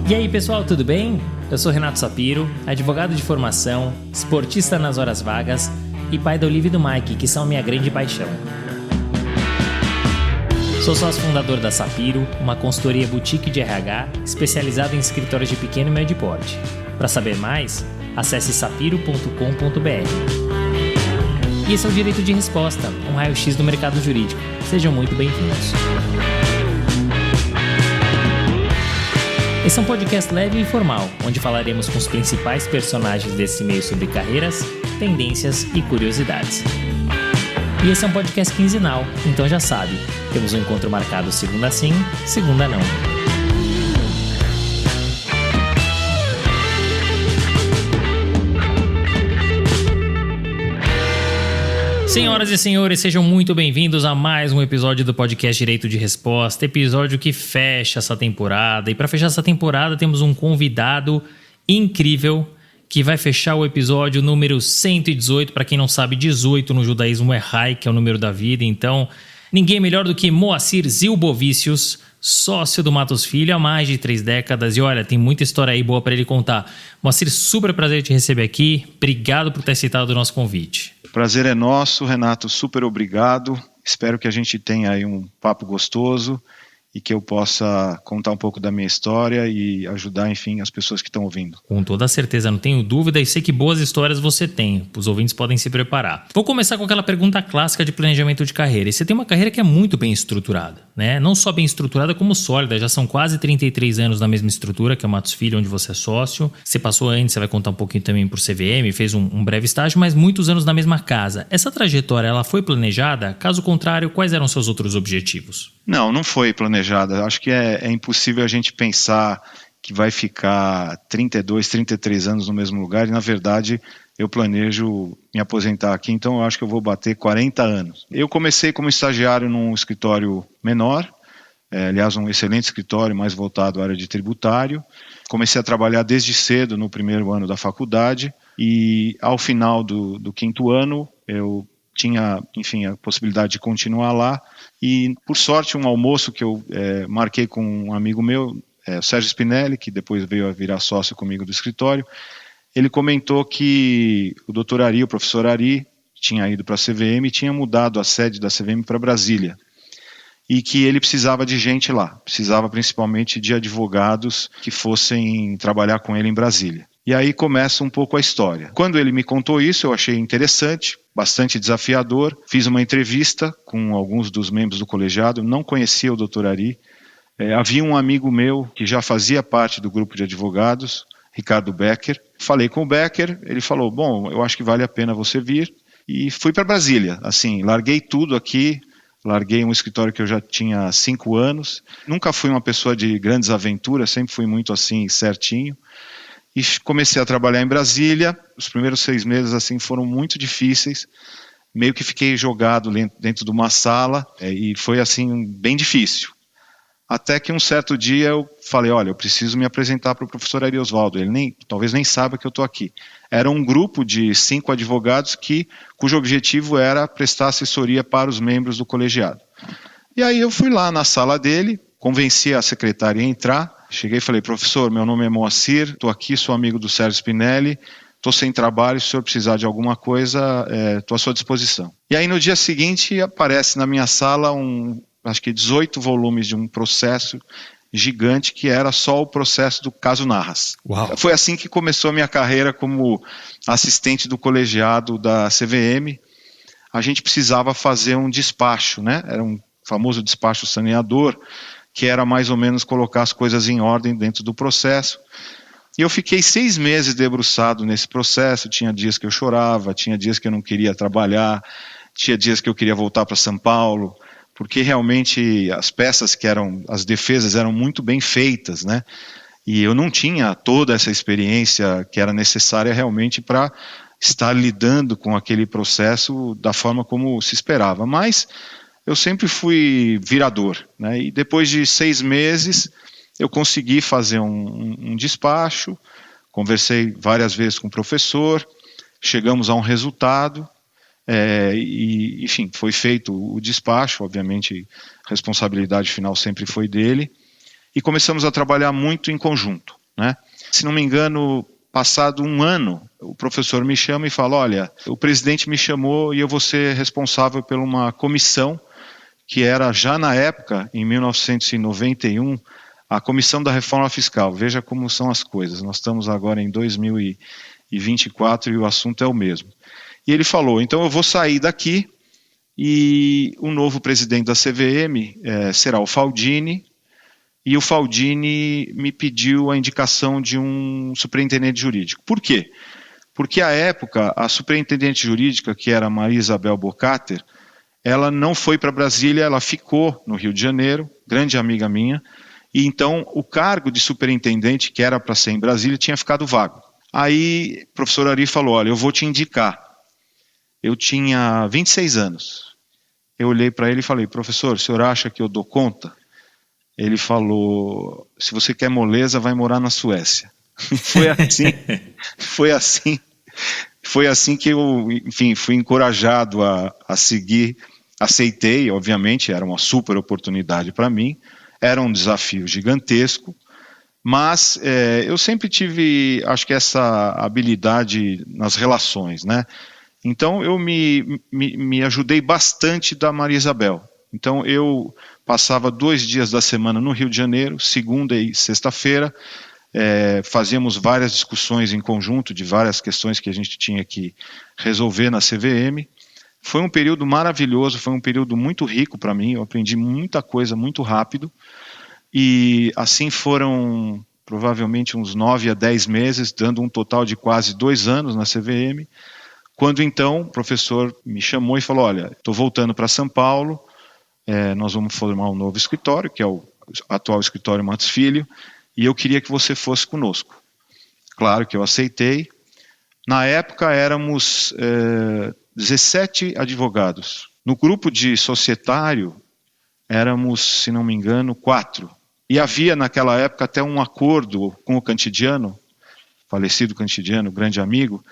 E aí pessoal, tudo bem? Eu sou Renato Sapiro, advogado de formação, esportista nas horas vagas e pai da Olivia e do Mike, que são minha grande paixão. Sou sócio fundador da Sapiro, uma consultoria boutique de RH especializada em escritórios de pequeno e médio porte. Para saber mais, acesse sapiro.com.br. E esse é o Direito de Resposta, um raio-x do mercado jurídico. Sejam muito bem-vindos. Esse é um podcast leve e informal, onde falaremos com os principais personagens desse meio sobre carreiras, tendências e curiosidades. E esse é um podcast quinzenal, então já sabe, temos um encontro marcado segunda sim, segunda não. Senhoras e senhores, sejam muito bem-vindos a mais um episódio do podcast Direito de Resposta, episódio que fecha essa temporada. E para fechar essa temporada temos um convidado incrível que vai fechar o episódio número 118. Para quem não sabe, 18 no judaísmo é Rai, que é o número da vida. Então, ninguém melhor do que Moacir Zilbovicius, sócio do Matos Filho há mais de 3 décadas. E olha, tem muita história aí boa para ele contar. Moacir, super prazer te receber aqui. Obrigado por ter aceitado o nosso convite. Prazer é nosso, Renato, super obrigado. Espero que a gente tenha aí um papo gostoso e que eu possa contar um pouco da minha história e ajudar, enfim, as pessoas que estão ouvindo. Com toda certeza, não tenho dúvida e sei que boas histórias você tem. Os ouvintes podem se preparar. Vou começar com aquela pergunta clássica de planejamento de carreira. E você tem uma carreira que é muito bem estruturada, né? Não só bem estruturada, como sólida. Já são quase 33 anos na mesma estrutura, que é o Matos Filho, onde você é sócio. Você passou antes, você vai contar um pouquinho também por CVM, fez um breve estágio, mas muitos anos na mesma casa. Essa trajetória, ela foi planejada? Caso contrário, quais eram seus outros objetivos? Não foi planejada. Acho que é impossível a gente pensar que vai ficar 32, 33 anos no mesmo lugar e, na verdade, eu planejo me aposentar aqui, então eu acho que eu vou bater 40 anos. Eu comecei como estagiário num escritório menor, aliás, um excelente escritório, mais voltado à área de tributário. Comecei a trabalhar desde cedo no primeiro ano da faculdade e, ao final do 5º ano, eu tinha, enfim, a possibilidade de continuar lá e, por sorte, um almoço que eu marquei com um amigo meu, o Sérgio Spinelli, que depois veio a virar sócio comigo do escritório. Ele comentou que o doutor Ari, o professor Ari, tinha ido para a CVM e tinha mudado a sede da CVM para Brasília e que ele precisava de gente lá, precisava principalmente de advogados que fossem trabalhar com ele em Brasília. E aí começa um pouco a história. Quando ele me contou isso, eu achei interessante, bastante desafiador. Fiz uma entrevista com alguns dos membros do colegiado, não conhecia o Dr. Ari. Havia um amigo meu que já fazia parte do grupo de advogados, Ricardo Becker. Falei com o Becker, ele falou, bom, eu acho que vale a pena você vir. E fui para Brasília, assim, larguei tudo aqui, larguei um escritório que eu já tinha 5 anos. Nunca fui uma pessoa de grandes aventuras, sempre fui muito assim, certinho. E comecei a trabalhar em Brasília. Os primeiros 6 meses assim foram muito difíceis. Meio que fiquei jogado dentro de uma sala e foi assim bem difícil. Até que um certo dia eu falei, olha, eu preciso me apresentar para o professor Ari Osvaldo. Ele talvez nem saiba que eu estou aqui. Era um grupo de 5 advogados cujo objetivo era prestar assessoria para os membros do colegiado. E aí eu fui lá na sala dele, convenci a secretária a entrar. Cheguei e falei, professor, meu nome é Moacir, estou aqui, sou amigo do Sérgio Spinelli, estou sem trabalho, se o senhor precisar de alguma coisa, estou à sua disposição. E aí no dia seguinte aparece na minha sala acho que 18 volumes de um processo gigante que era só o processo do caso Narras. Uau. Foi assim que começou a minha carreira como assistente do colegiado da CVM. A gente precisava fazer um despacho, né? Era um famoso despacho saneador, que era mais ou menos colocar as coisas em ordem dentro do processo. E eu fiquei 6 meses debruçado nesse processo, tinha dias que eu chorava, tinha dias que eu não queria trabalhar, tinha dias que eu queria voltar para São Paulo, porque realmente as peças as defesas eram muito bem feitas, né? E eu não tinha toda essa experiência que era necessária realmente para estar lidando com aquele processo da forma como se esperava. Mas eu sempre fui virador, né? E depois de 6 meses eu consegui fazer um despacho, conversei várias vezes com o professor, chegamos a um resultado, e enfim, foi feito o despacho, obviamente a responsabilidade final sempre foi dele, e começamos a trabalhar muito em conjunto, né? Se não me engano, passado um ano, o professor me chama e fala, olha, o presidente me chamou e eu vou ser responsável por uma comissão que era já na época, em 1991, a Comissão da Reforma Fiscal. Veja como são as coisas. Nós estamos agora em 2024 e o assunto é o mesmo. E ele falou, então eu vou sair daqui e o novo presidente da CVM será o Faldini, e o Faldini me pediu a indicação de um superintendente jurídico. Por quê? Porque à época, a superintendente jurídica, que era Maria Isabel Bocater, ela não foi para Brasília, ela ficou no Rio de Janeiro, grande amiga minha, e então o cargo de superintendente, que era para ser em Brasília, tinha ficado vago. Aí o professor Ari falou, olha, eu vou te indicar. Eu tinha 26 anos. Eu olhei para ele e falei, professor, o senhor acha que eu dou conta? Ele falou, se você quer moleza, vai morar na Suécia. Foi assim que eu, enfim, fui encorajado a seguir. Aceitei, obviamente, era uma super oportunidade para mim, era um desafio gigantesco, mas eu sempre tive, acho que essa habilidade nas relações, né? Então eu me ajudei bastante da Maria Isabel. Então eu passava 2 dias da semana no Rio de Janeiro, segunda e sexta-feira, fazíamos várias discussões em conjunto de várias questões que a gente tinha que resolver na CVM. Foi um período maravilhoso, foi um período muito rico para mim, eu aprendi muita coisa muito rápido, e assim foram provavelmente uns 9 a 10 meses, dando um total de quase 2 anos na CVM, quando então o professor me chamou e falou, olha, estou voltando para São Paulo, nós vamos formar um novo escritório, que é o atual escritório Matos Filho, e eu queria que você fosse conosco. Claro que eu aceitei. Na época éramos 17 advogados. No grupo de societário éramos, se não me engano, 4. E havia naquela época até um acordo com o Cantidiano, falecido Cantidiano, grande amigo,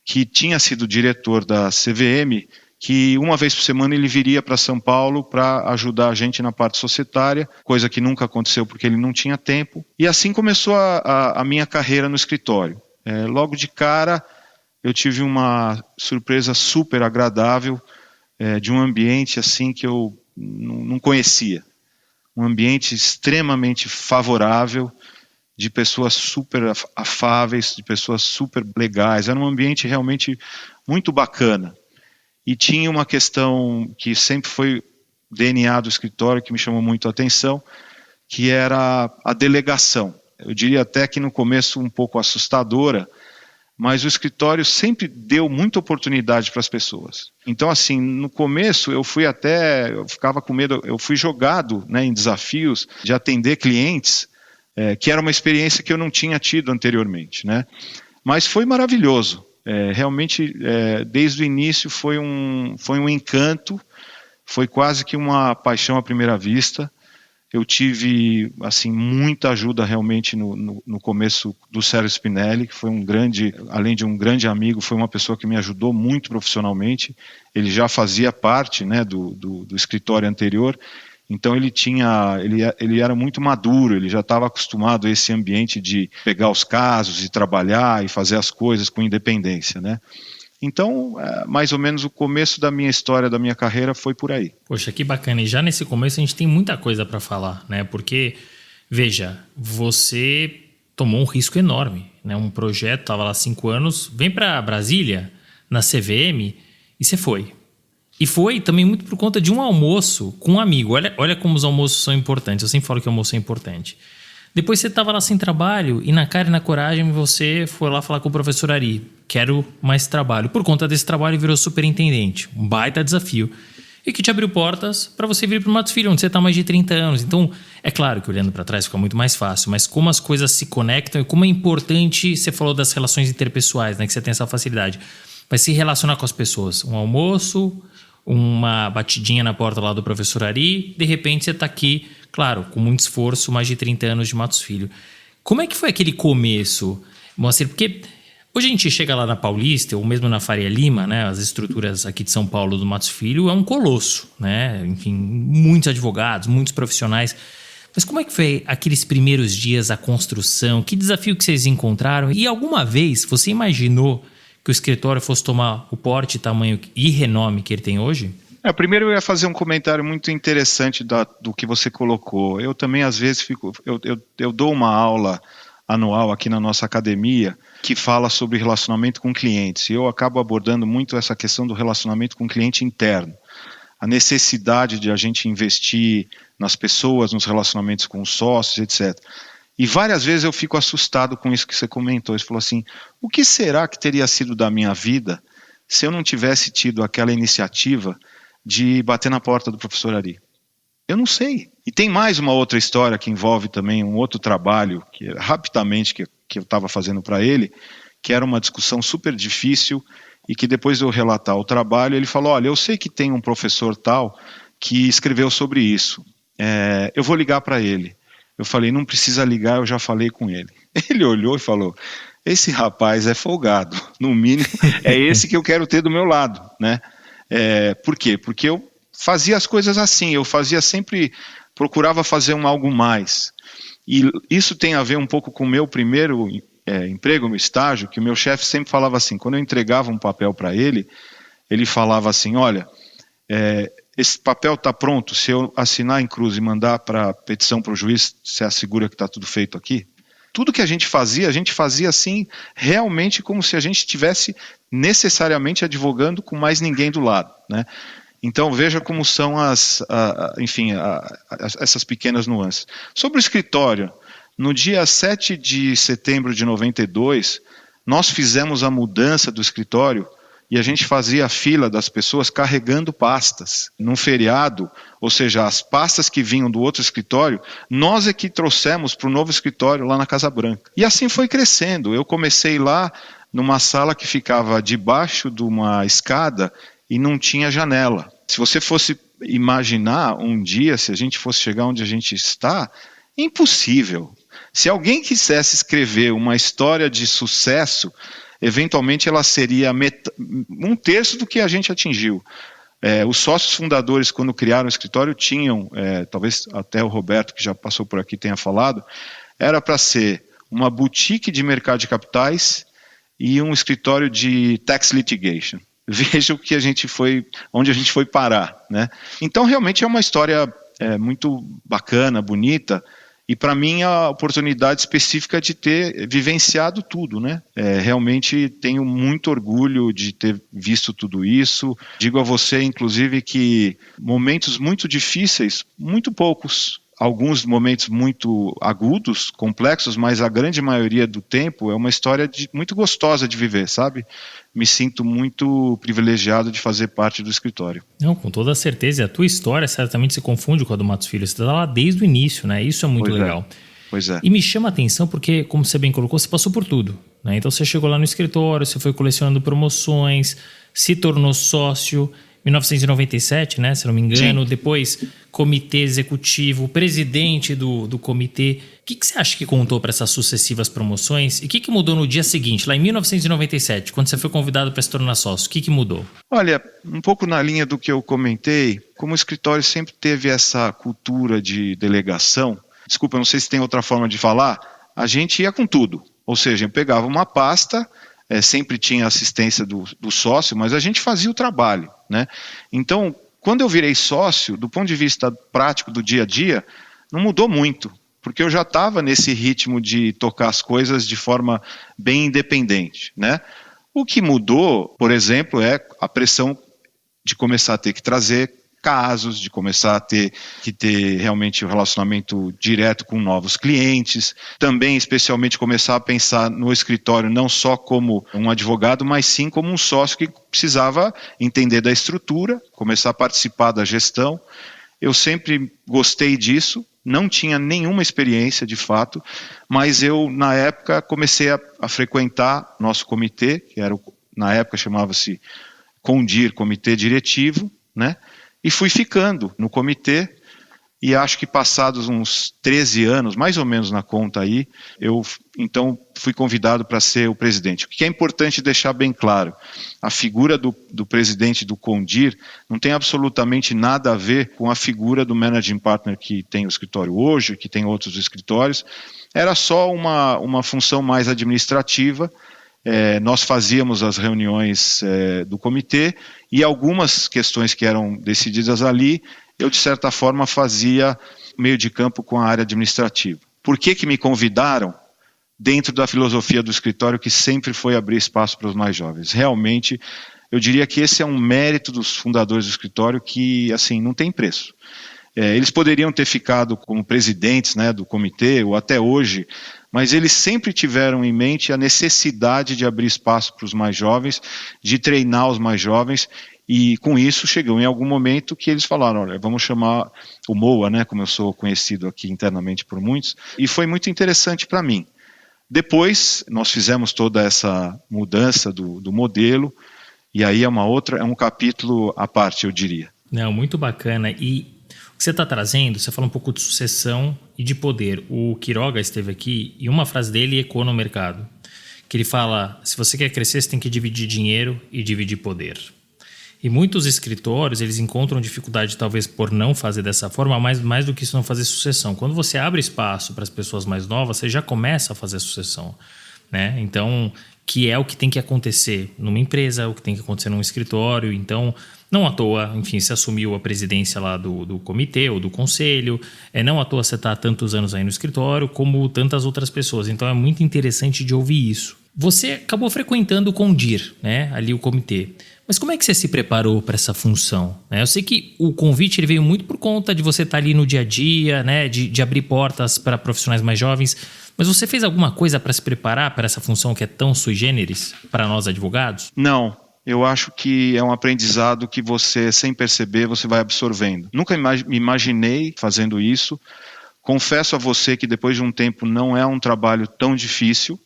que tinha sido diretor da CVM, que uma vez por semana ele viria para São Paulo para ajudar a gente na parte societária, coisa que nunca aconteceu porque ele não tinha tempo. E assim começou a minha carreira no escritório. Logo de cara, eu tive uma surpresa super agradável de um ambiente assim que eu não conhecia. Um ambiente extremamente favorável, de pessoas super afáveis, de pessoas super legais. Era um ambiente realmente muito bacana. E tinha uma questão que sempre foi DNA do escritório, que me chamou muito a atenção, que era a delegação. Eu diria até que no começo um pouco assustadora, mas o escritório sempre deu muita oportunidade para as pessoas. Então, assim, no começo eu ficava com medo, eu fui jogado, né, em desafios de atender clientes, que era uma experiência que eu não tinha tido anteriormente, né? Mas foi maravilhoso. Realmente, desde o início foi um encanto, foi quase que uma paixão à primeira vista. Eu tive assim, muita ajuda realmente no começo do Sérgio Spinelli, que foi além de um grande amigo, foi uma pessoa que me ajudou muito profissionalmente. Ele já fazia parte, né, do escritório anterior, então ele era muito maduro, ele já estava acostumado a esse ambiente de pegar os casos e trabalhar e fazer as coisas com independência, né? Então, mais ou menos o começo da minha história, da minha carreira foi por aí. Poxa, que bacana. E já nesse começo a gente tem muita coisa para falar, né? Porque, veja, você tomou um risco enorme, né? Um projeto, estava lá 5 anos, vem para Brasília, na CVM, e você foi. E foi também muito por conta de um almoço com um amigo. Olha como os almoços são importantes. Eu sempre falo que o almoço é importante. Depois você estava lá sem trabalho e na cara e na coragem você foi lá falar com o professor Ari. Quero mais trabalho. Por conta desse trabalho virou superintendente. Um baita desafio. E que te abriu portas para você vir para o Matos Filho, onde você está há mais de 30 anos. Então, é claro que olhando para trás fica muito mais fácil. Mas como as coisas se conectam e como é importante, você falou das relações interpessoais, né, que você tem essa facilidade. Mas se relacionar com as pessoas. Um almoço, uma batidinha na porta lá do professor Ari, de repente você está aqui, claro, com muito esforço, mais de 30 anos de Matos Filho. Como é que foi aquele começo, Moacir? Porque hoje a gente chega lá na Paulista, ou mesmo na Faria Lima, né, as estruturas aqui de São Paulo do Matos Filho, é um colosso, né? Enfim, muitos advogados, muitos profissionais. Mas como é que foi aqueles primeiros dias, a construção? Que desafio que vocês encontraram? E alguma vez você imaginou que o escritório fosse tomar o porte, tamanho e renome que ele tem hoje? Primeiro eu ia fazer um comentário muito interessante do que você colocou. Eu também, às vezes, eu dou uma aula anual aqui na nossa academia que fala sobre relacionamento com clientes. E eu acabo abordando muito essa questão do relacionamento com o cliente interno. A necessidade de a gente investir nas pessoas, nos relacionamentos com os sócios, etc. E várias vezes eu fico assustado com isso que você comentou. Você falou assim, o que será que teria sido da minha vida se eu não tivesse tido aquela iniciativa de bater na porta do professor Ari? Eu não sei. E tem mais uma outra história que envolve também um outro trabalho, que rapidamente que eu estava fazendo para ele, que era uma discussão super difícil e que depois de eu relatar o trabalho, ele falou, olha, eu sei que tem um professor tal que escreveu sobre isso. Eu vou ligar para ele. Eu falei, não precisa ligar, eu já falei com ele. Ele olhou e falou, esse rapaz é folgado, no mínimo é esse que eu quero ter do meu lado, né? Por quê? Porque eu fazia as coisas assim, eu fazia sempre, procurava fazer algo mais. E isso tem a ver um pouco com o meu primeiro emprego, meu estágio, que o meu chefe sempre falava assim, quando eu entregava um papel para ele, ele falava assim, olha, esse papel está pronto, se eu assinar em cruz e mandar para petição para o juiz, você assegura que está tudo feito aqui? Tudo que a gente fazia assim, realmente como se a gente estivesse necessariamente advogando com mais ninguém do lado, né? Então veja como são essas pequenas nuances. Sobre o escritório, no dia 7 de setembro de 92, nós fizemos a mudança do escritório e a gente fazia a fila das pessoas carregando pastas. Num feriado, ou seja, as pastas que vinham do outro escritório, nós é que trouxemos para o novo escritório lá na Casa Branca. E assim foi crescendo. Eu comecei lá numa sala que ficava debaixo de uma escada e não tinha janela. Se você fosse imaginar um dia, se a gente fosse chegar onde a gente está, é impossível. Se alguém quisesse escrever uma história de sucesso, eventualmente ela seria um terço do que a gente atingiu. Os sócios fundadores, quando criaram o escritório, tinham, talvez até o Roberto, que já passou por aqui, tenha falado, era para ser uma boutique de mercado de capitais e um escritório de tax litigation. Veja o que onde a gente foi parar, né? Então, realmente é uma história muito bacana, bonita, e para mim a oportunidade específica de ter vivenciado tudo, né? Realmente tenho muito orgulho de ter visto tudo isso. Digo a você, inclusive, que momentos muito difíceis, muito poucos. Alguns momentos muito agudos, complexos, mas a grande maioria do tempo é uma história muito gostosa de viver, sabe? Me sinto muito privilegiado de fazer parte do escritório. Não, com toda certeza. E a tua história certamente se confunde com a do Matos Filho. Você está lá desde o início, né? Isso é muito legal. Pois é. E me chama a atenção porque, como você bem colocou, você passou por tudo, né? Então você chegou lá no escritório, você foi colecionando promoções, se tornou sócio... 1997, né, se não me engano. Sim. Depois comitê executivo, presidente do comitê. O que você acha que contou para essas sucessivas promoções? E o que mudou no dia seguinte, lá em 1997, quando você foi convidado para se tornar sócio? O que mudou? Olha, um pouco na linha do que eu comentei, como o escritório sempre teve essa cultura de delegação, desculpa, não sei se tem outra forma de falar, a gente ia com tudo. Ou seja, eu pegava uma pasta... sempre tinha assistência do sócio, mas a gente fazia o trabalho, né? Então, quando eu virei sócio, do ponto de vista prático do dia a dia, não mudou muito, porque eu já estava nesse ritmo de tocar as coisas de forma bem independente, né? O que mudou, por exemplo, é a pressão de começar a ter que trazer casos, de começar a ter que ter realmente um relacionamento direto com novos clientes, também especialmente começar a pensar no escritório não só como um advogado, mas sim como um sócio que precisava entender da estrutura, começar a participar da gestão. Eu sempre gostei disso, não tinha nenhuma experiência de fato, mas eu na época comecei a frequentar nosso comitê, que era na época chamava-se CONDIR, Comitê Diretivo, né? E fui ficando no comitê, E acho que passados uns 13 anos, mais ou menos na conta aí, eu então fui convidado para ser o presidente. O que é importante deixar bem claro, a figura do presidente do Condir não tem absolutamente nada a ver com a figura do managing partner que tem o escritório hoje, que tem outros escritórios. Era só uma função mais administrativa. Nós fazíamos as reuniões do comitê e algumas questões que eram decididas ali, eu de certa forma fazia meio de campo com a área administrativa. Por que me convidaram? Dentro da filosofia do escritório, que sempre foi abrir espaço para os mais jovens. Realmente, eu diria que esse é um mérito dos fundadores do escritório que, assim, não tem preço. Eles poderiam ter ficado como presidentes, né, do comitê, ou até hoje, mas eles sempre tiveram em mente a necessidade de abrir espaço para os mais jovens, de treinar os mais jovens, e com isso chegou em algum momento que eles falaram, olha, vamos chamar o MOA, né, como eu sou conhecido aqui internamente por muitos, e foi muito interessante para mim. Depois, nós fizemos toda essa mudança do modelo, e aí é um capítulo à parte, eu diria. Não, muito bacana. E o que você está trazendo, você fala um pouco de sucessão e de poder. O Quiroga esteve aqui e uma frase dele ecoou no mercado, que ele fala, se você quer crescer, você tem que dividir dinheiro e dividir poder. E muitos escritórios, eles encontram dificuldade talvez por não fazer dessa forma, mas mais do que isso, não fazer sucessão. Quando você abre espaço para as pessoas mais novas, você já começa a fazer sucessão, né? Então, que é o que tem que acontecer numa empresa, o que tem que acontecer num escritório. Então, não à toa, enfim, você assumiu a presidência lá do comitê ou do conselho, não à toa você está há tantos anos aí no escritório, como tantas outras pessoas. Então, é muito interessante de ouvir isso. Você acabou frequentando o Condir, né? Ali o comitê. Mas como é que você se preparou para essa função? Eu sei que o convite ele veio muito por conta de você estar ali no dia a dia, né? De abrir portas para profissionais mais jovens. Mas você fez alguma coisa para se preparar para essa função que é tão sui generis para nós advogados? Não. Eu acho que é um aprendizado que você, sem perceber, você vai absorvendo. Nunca me imaginei fazendo isso. Confesso a você que depois de um tempo não é um trabalho tão difícil.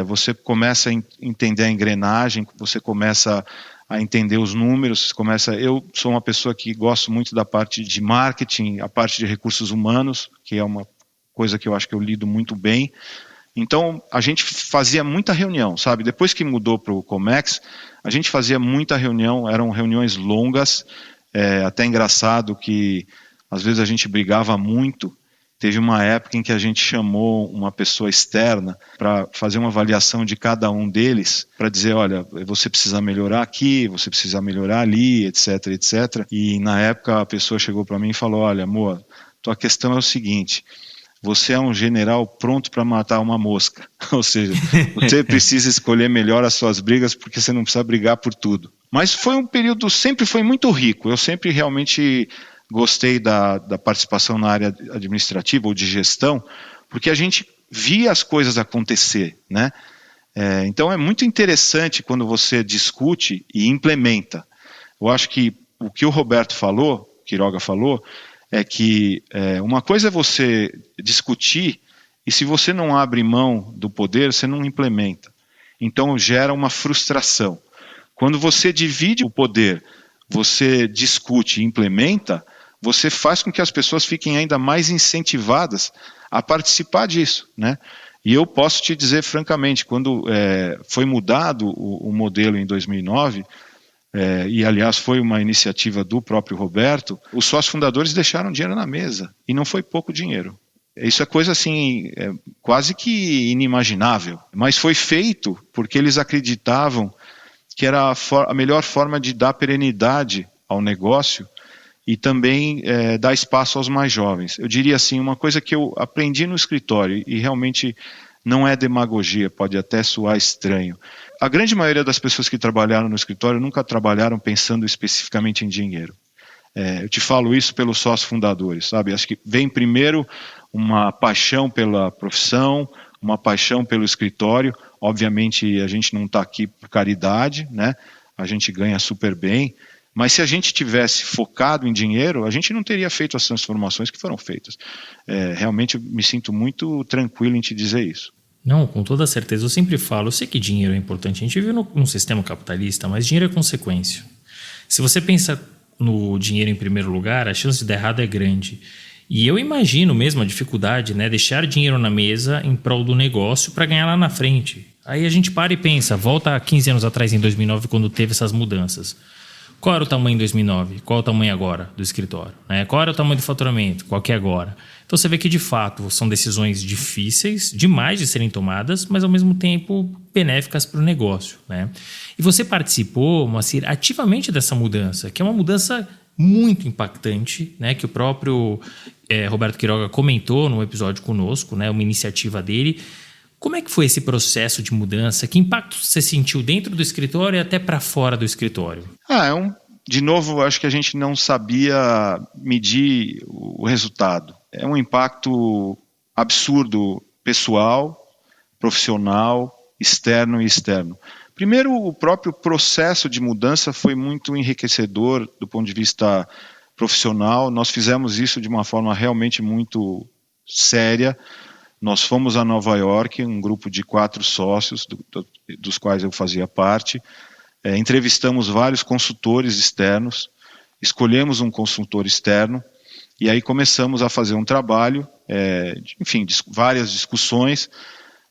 Você começa a entender a engrenagem, você começa a entender os números, eu sou uma pessoa que gosto muito da parte de marketing, a parte de recursos humanos, que é uma coisa que eu acho que eu lido muito bem. Então, a gente fazia muita reunião, sabe? Depois que mudou para o Comex, a gente fazia muita reunião, eram reuniões longas, até engraçado que às vezes a gente brigava muito. Teve uma época em que a gente chamou uma pessoa externa para fazer uma avaliação de cada um deles, para dizer, olha, você precisa melhorar aqui, você precisa melhorar ali, etc, etc. E na época a pessoa chegou para mim e falou, olha, amor, tua questão é o seguinte, você é um general pronto para matar uma mosca. Ou seja, você precisa escolher melhor as suas brigas porque você não precisa brigar por tudo. Mas foi um período, sempre foi muito rico, eu sempre realmente gostei da participação na área administrativa ou de gestão, porque a gente via as coisas acontecer, né? Então é muito interessante quando você discute e implementa. Eu acho que o que o Roberto falou, Quiroga falou, é que uma coisa é você discutir e se você não abre mão do poder, você não implementa. Então gera uma frustração. Quando você divide o poder, você discute e implementa, você faz com que as pessoas fiquem ainda mais incentivadas a participar disso, né? E eu posso te dizer francamente, quando foi mudado o modelo em 2009, e aliás foi uma iniciativa do próprio Roberto, os sócios fundadores deixaram dinheiro na mesa, e não foi pouco dinheiro. Isso é coisa assim, quase que inimaginável, mas foi feito porque eles acreditavam que era a melhor forma de dar perenidade ao negócio e também dar espaço aos mais jovens. Eu diria assim, uma coisa que eu aprendi no escritório, e realmente não é demagogia, pode até soar estranho. A grande maioria das pessoas que trabalharam no escritório nunca trabalharam pensando especificamente em dinheiro. Eu te falo isso pelos sócios fundadores, sabe? Acho que vem primeiro uma paixão pela profissão, uma paixão pelo escritório. Obviamente a gente não está aqui por caridade, né? A gente ganha super bem, mas se a gente tivesse focado em dinheiro, a gente não teria feito as transformações que foram feitas. Realmente eu me sinto muito tranquilo em te dizer isso. Não, com toda certeza. Eu sempre falo, eu sei que dinheiro é importante. A gente vive num sistema capitalista, mas dinheiro é consequência. Se você pensa no dinheiro em primeiro lugar, a chance de dar errado é grande. E eu imagino mesmo a dificuldade, né? Deixar dinheiro na mesa em prol do negócio para ganhar lá na frente. Aí a gente para e pensa, volta a 15 anos atrás, em 2009, quando teve essas mudanças. Qual era o tamanho em 2009? Qual é o tamanho agora do escritório? Né? Qual era o tamanho do faturamento? Qual que é agora? Então você vê que, de fato, são decisões difíceis demais de serem tomadas, mas, ao mesmo tempo, benéficas para o negócio. Né? E você participou, Moacir, ativamente dessa mudança, que é uma mudança muito impactante, né? Que o próprio Roberto Quiroga comentou no episódio conosco, né? Uma iniciativa dele. Como é que foi esse processo de mudança? Que impacto você sentiu dentro do escritório e até para fora do escritório? De novo, acho que a gente não sabia medir o resultado. É um impacto absurdo, pessoal, profissional, externo e externo. Primeiro, o próprio processo de mudança foi muito enriquecedor do ponto de vista profissional. Nós fizemos isso de uma forma realmente muito séria. Nós fomos a Nova York, um grupo de 4 sócios, dos quais eu fazia parte. Entrevistamos vários consultores externos, escolhemos um consultor externo e aí começamos a fazer um trabalho, várias discussões,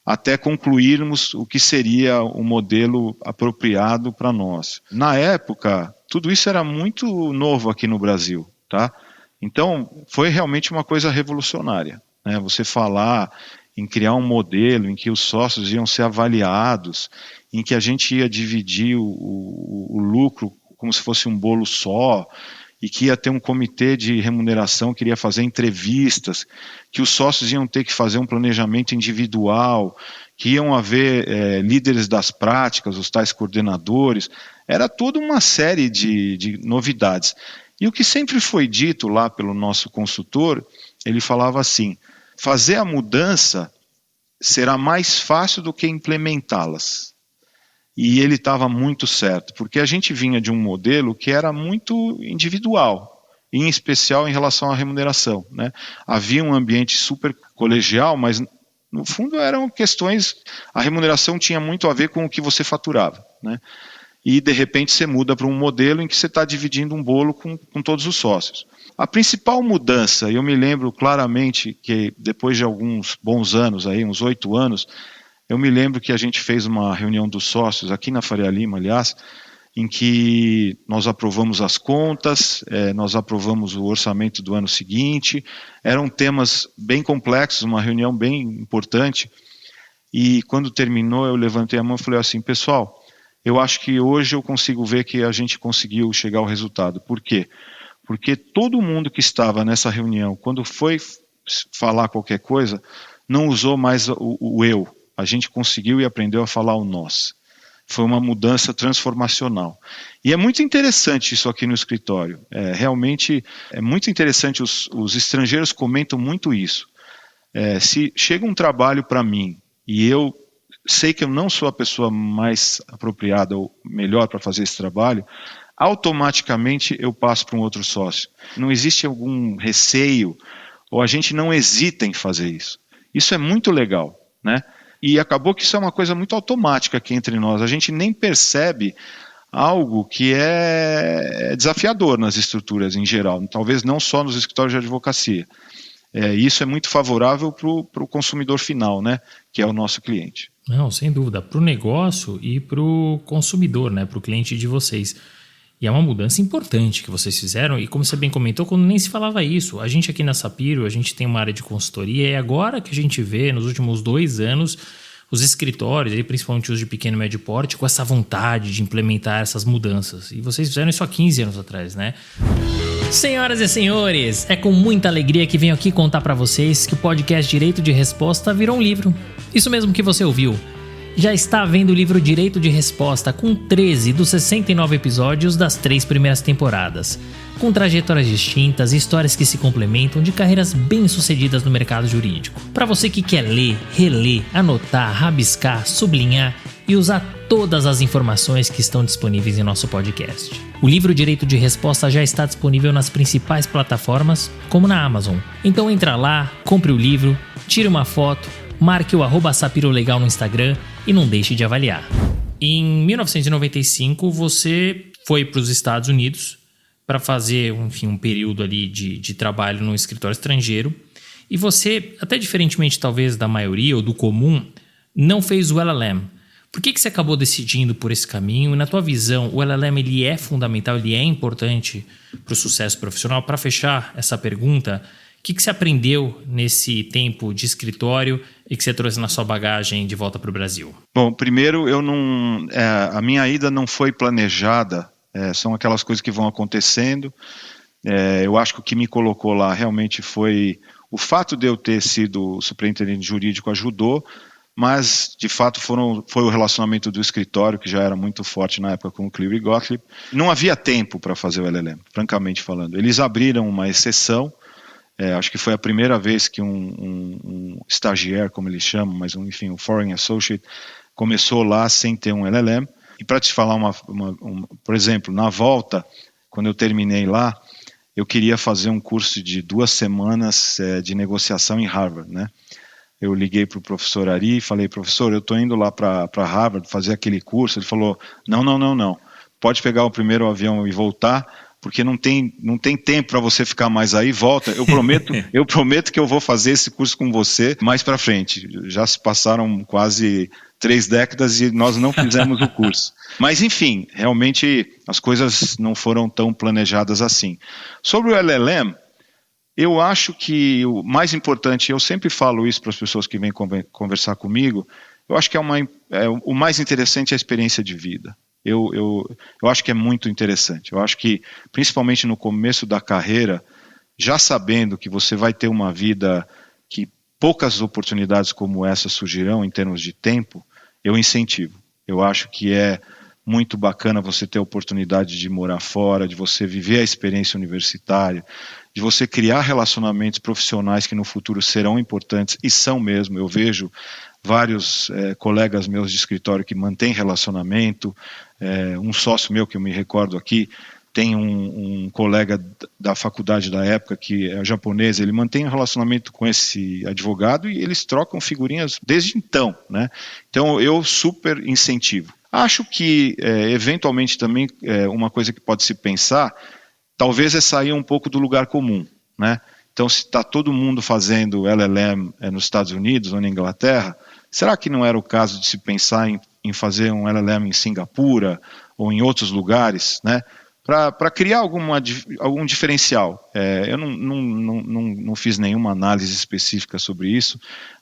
até concluirmos o que seria o modelo apropriado para nós. Na época, tudo isso era muito novo aqui no Brasil, tá? Então, foi realmente uma coisa revolucionária, né? Você falar em criar um modelo em que os sócios iam ser avaliados, em que a gente ia dividir o lucro como se fosse um bolo só, e que ia ter um comitê de remuneração que iria fazer entrevistas, que os sócios iam ter que fazer um planejamento individual, que iam haver líderes das práticas, os tais coordenadores. Era toda uma série de novidades. E o que sempre foi dito lá pelo nosso consultor, ele falava assim: fazer a mudança será mais fácil do que implementá-las. E ele estava muito certo, porque a gente vinha de um modelo que era muito individual, em especial em relação à remuneração, né? Havia um ambiente super colegial, mas no fundo eram questões, a remuneração tinha muito a ver com o que você faturava, né? E de repente você muda para um modelo em que você está dividindo um bolo com todos os sócios. A principal mudança, eu me lembro claramente que depois de alguns bons anos, aí, uns 8 anos, eu me lembro que a gente fez uma reunião dos sócios, aqui na Faria Lima, aliás, em que nós aprovamos as contas, nós aprovamos o orçamento do ano seguinte. Eram temas bem complexos, uma reunião bem importante. E quando terminou, eu levantei a mão e falei assim: pessoal, eu acho que hoje eu consigo ver que a gente conseguiu chegar ao resultado. Por quê? Porque todo mundo que estava nessa reunião, quando foi falar qualquer coisa, não usou mais o eu. A gente conseguiu e aprendeu a falar o nós. Foi uma mudança transformacional. E é muito interessante isso aqui no escritório. Realmente é muito interessante, os estrangeiros comentam muito isso. Se chega um trabalho para mim e eu sei que eu não sou a pessoa mais apropriada ou melhor para fazer esse trabalho, automaticamente eu passo para um outro sócio. Não existe algum receio, ou a gente não hesita em fazer isso. Isso é muito legal, né? E acabou que isso é uma coisa muito automática aqui entre nós. A gente nem percebe algo que é desafiador nas estruturas em geral. Talvez não só nos escritórios de advocacia. Isso é muito favorável para o consumidor final, né? Que é o nosso cliente. Não, sem dúvida. Para o negócio e para o consumidor, né? Para o cliente de vocês. E é uma mudança importante que vocês fizeram. E como você bem comentou, quando nem se falava isso. A gente aqui na Sapiro, a gente tem uma área de consultoria. E é agora que a gente vê, nos últimos 2 anos, os escritórios, e principalmente os de pequeno e médio porte, com essa vontade de implementar essas mudanças. E vocês fizeram isso há 15 anos atrás, né? Senhoras e senhores, é com muita alegria que venho aqui contar para vocês que o podcast Direito de Resposta virou um livro. Isso mesmo que você ouviu. Já está vendo o livro Direito de Resposta, com 13 dos 69 episódios das 3 primeiras temporadas, com trajetórias distintas e histórias que se complementam de carreiras bem-sucedidas no mercado jurídico. Para você que quer ler, reler, anotar, rabiscar, sublinhar e usar todas as informações que estão disponíveis em nosso podcast. O livro Direito de Resposta já está disponível nas principais plataformas, como na Amazon. Então entra lá, compre o livro, tire uma foto, marque o @sapirolegal no Instagram e não deixe de avaliar. Em 1995, você foi para os Estados Unidos para fazer, enfim, um período ali de trabalho no escritório estrangeiro. E você, até diferentemente talvez da maioria ou do comum, não fez o LLM. Por que você acabou decidindo por esse caminho? E na tua visão, o LLM ele é fundamental, ele é importante para o sucesso profissional? Para fechar essa pergunta, o que você aprendeu nesse tempo de escritório e que você trouxe na sua bagagem de volta para o Brasil? Bom, primeiro, a minha ida não foi planejada, são aquelas coisas que vão acontecendo. Eu acho que o que me colocou lá realmente foi o fato de eu ter sido superintendente jurídico ajudou, mas de fato foi o relacionamento do escritório, que já era muito forte na época com o Cleary Gottlieb. Não havia tempo para fazer o LLM, francamente falando. Eles abriram uma exceção, acho que foi a primeira vez que um estagiário, como eles chamam, mas enfim, um Foreign Associate, começou lá sem ter um LLM. E para te falar, por exemplo, na volta, quando eu terminei lá, eu queria fazer um curso de 2 semanas de negociação em Harvard, né? Eu liguei para o professor Ari e falei, professor, eu estou indo lá para Harvard fazer aquele curso. Ele falou, não. Pode pegar o primeiro avião e voltar, porque não tem tempo para você ficar mais aí, volta. Eu prometo que eu vou fazer esse curso com você mais para frente. Já se passaram quase 3 décadas e nós não fizemos o curso. Mas, enfim, realmente as coisas não foram tão planejadas assim. Sobre o LLM, eu acho que o mais importante, eu sempre falo isso para as pessoas que vêm conversar comigo, eu acho que o mais interessante é a experiência de vida. Eu acho que é muito interessante. Eu acho que, principalmente no começo da carreira, já sabendo que você vai ter uma vida que poucas oportunidades como essa surgirão em termos de tempo, eu incentivo. Eu acho que é muito bacana você ter a oportunidade de morar fora, de você viver a experiência universitária, de você criar relacionamentos profissionais que no futuro serão importantes, e são mesmo. Eu vejo vários colegas meus de escritório que mantêm relacionamento, um sócio meu que eu me recordo aqui, tem um colega da faculdade da época que é japonês, ele mantém um relacionamento com esse advogado e eles trocam figurinhas desde então, né? Então eu super incentivo. Acho que eventualmente também uma coisa que pode se pensar, talvez é sair um pouco do lugar comum, né? Então se está todo mundo fazendo LLM nos Estados Unidos ou na Inglaterra, será que não era o caso de se pensar em fazer um LLM em Singapura ou em outros lugares, né? Para criar algum diferencial. Eu não fiz nenhuma análise específica sobre isso,